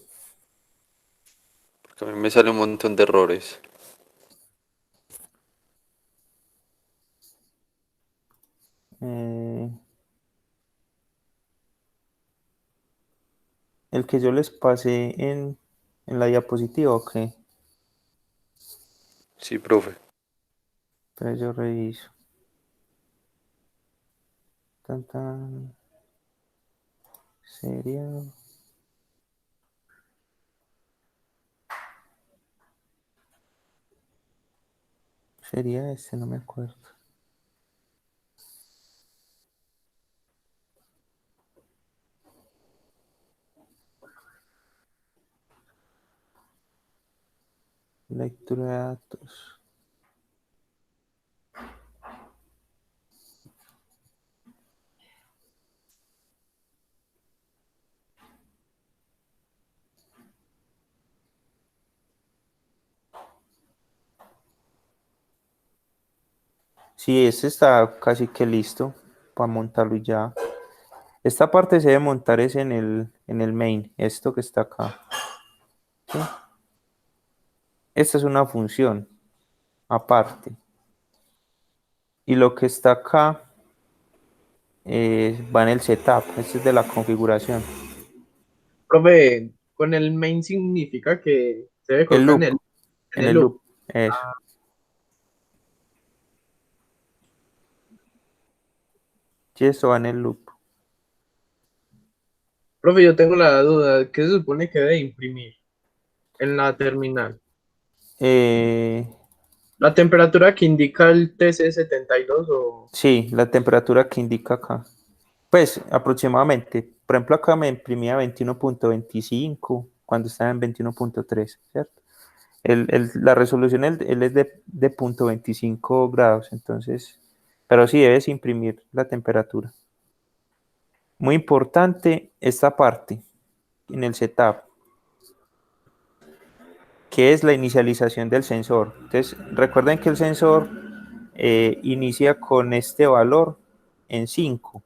Porque a mí me sale un montón de errores. Eh, el que yo les pasé en la diapositiva, ok. Sí, profe. Entonces yo reviso. Tan, tan. Sería. Sería este, no me acuerdo. Lectura de datos. Sí, este está casi que listo para montarlo y ya. Esta parte se debe montar es en el main, esto que está acá. ¿Sí? Esta es una función aparte. Y lo que está acá va en el setup. Este es de la configuración. Profe, con el main significa que se debe El colocar en loop. en En el el loop. loop. Eso. Sí, esto va en el loop. Profe, yo tengo la duda, ¿qué se supone que debe imprimir en la terminal? Eh, ¿La temperatura que indica el TC72 o...? sí, la temperatura que indica acá. Pues aproximadamente. Por ejemplo, acá me imprimía 21.25 cuando estaba en 21.3, ¿cierto? La resolución él es de 0.25 grados, entonces, pero sí debes imprimir la temperatura. Muy importante esta parte en el setup, que es la inicialización del sensor. Entonces, recuerden que el sensor inicia con este valor en 5.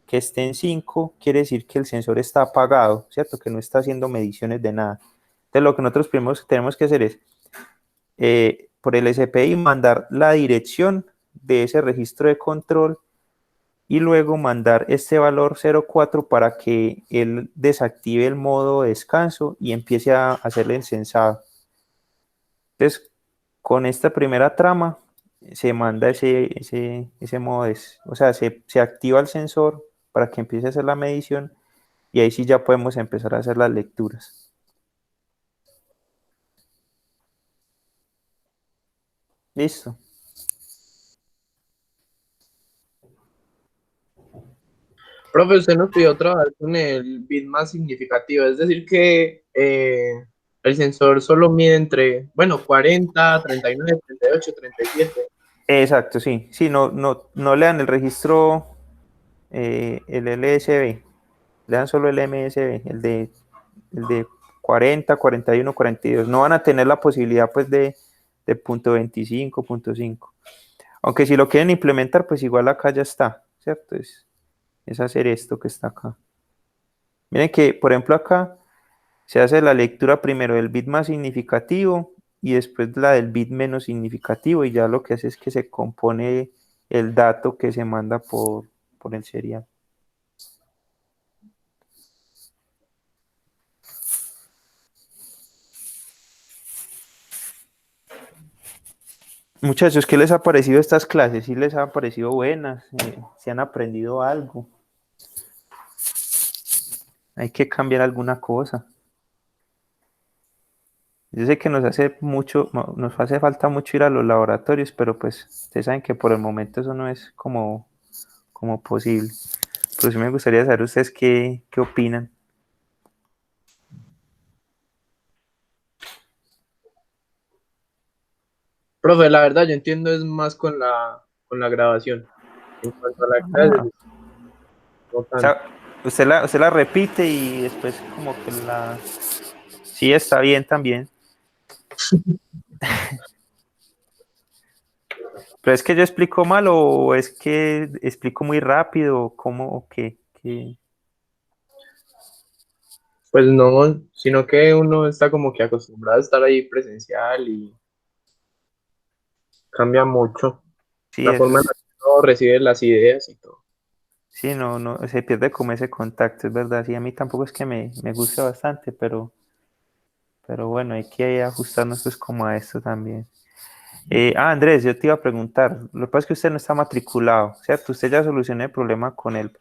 Que esté en 5 quiere decir que el sensor está apagado, ¿cierto? Que no está haciendo mediciones de nada. Entonces, lo que nosotros primero tenemos que hacer es por el SPI mandar la dirección de ese registro de control y luego mandar este valor 04 para que él desactive el modo de descanso y empiece a hacerle el sensado. Entonces, con esta primera trama se manda ese modo, o sea, se activa el sensor para que empiece a hacer la medición y ahí sí ya podemos empezar a hacer las lecturas. Listo. Profe, usted nos pidió trabajar con el bit más significativo, es decir que el sensor solo mide entre, bueno, 40, 39, 38, 37. Exacto, sí. Sí, no le dan el registro, el LSB, le dan solo el MSB, el de 40, 41, 42. No van a tener la posibilidad pues de punto 25, punto 5. Aunque si lo quieren implementar, pues igual acá ya está, ¿cierto? Es hacer esto que está acá. Miren que, por ejemplo, acá se hace la lectura primero del bit más significativo y después la del bit menos significativo y ya lo que hace es que se compone el dato que se manda por el serial. Muchachos, ¿qué les ha parecido estas clases? ¿Sí les han parecido buenas? ¿Si han aprendido algo? ¿Hay que cambiar alguna cosa? Yo sé que nos hace falta mucho ir a los laboratorios, pero pues ustedes saben que por el momento eso no es como posible. Pero sí me gustaría saber ustedes qué opinan. Profe, la verdad yo entiendo es más con la grabación. En cuanto a la Ah, clase, no o tanto. sea, usted la repite y después como que la... Sí, está bien también. Pero es que yo explico mal o es que explico muy rápido, ¿cómo o qué? Pues no, sino que uno está como que acostumbrado a estar ahí presencial y cambia mucho Sí, la eso forma en la es. que uno recibe las ideas y todo. Sí, no, se pierde como ese contacto, es verdad. Sí, a mí tampoco es que me guste bastante, pero bueno, hay que ajustarnos pues como a esto también. Andrés, yo te iba a preguntar, lo que pasa es que usted no está matriculado, ¿cierto? Usted ya solucionó el problema con él.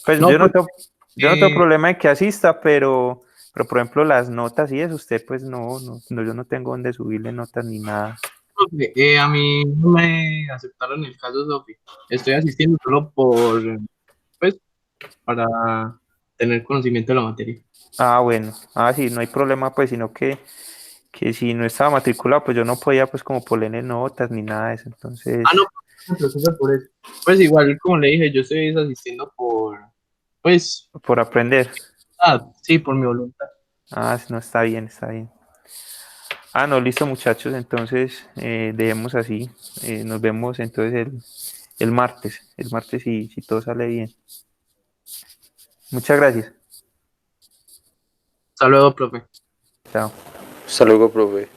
Pues No, pues, yo no tengo problema de que asista, pero por ejemplo las notas y eso, usted pues no, yo no tengo donde subirle notas ni nada. profe, a mí no me aceptaron el caso Sofi. Estoy asistiendo solo pues, para tener conocimiento de la materia. Ah, bueno, sí, no hay problema pues, sino que si no estaba matriculado, pues yo no podía pues como ponerle notas ni nada de eso, Ah, no, entonces, no se preocupe por eso. Pues igual, como le dije, yo estoy asistiendo pues, por aprender. sí, por mi voluntad. No, está bien, está bien. No, listo muchachos, entonces dejemos así. Nos vemos entonces el martes si todo sale bien. Muchas gracias. Hasta luego, profe. Chao. Hasta luego, profe.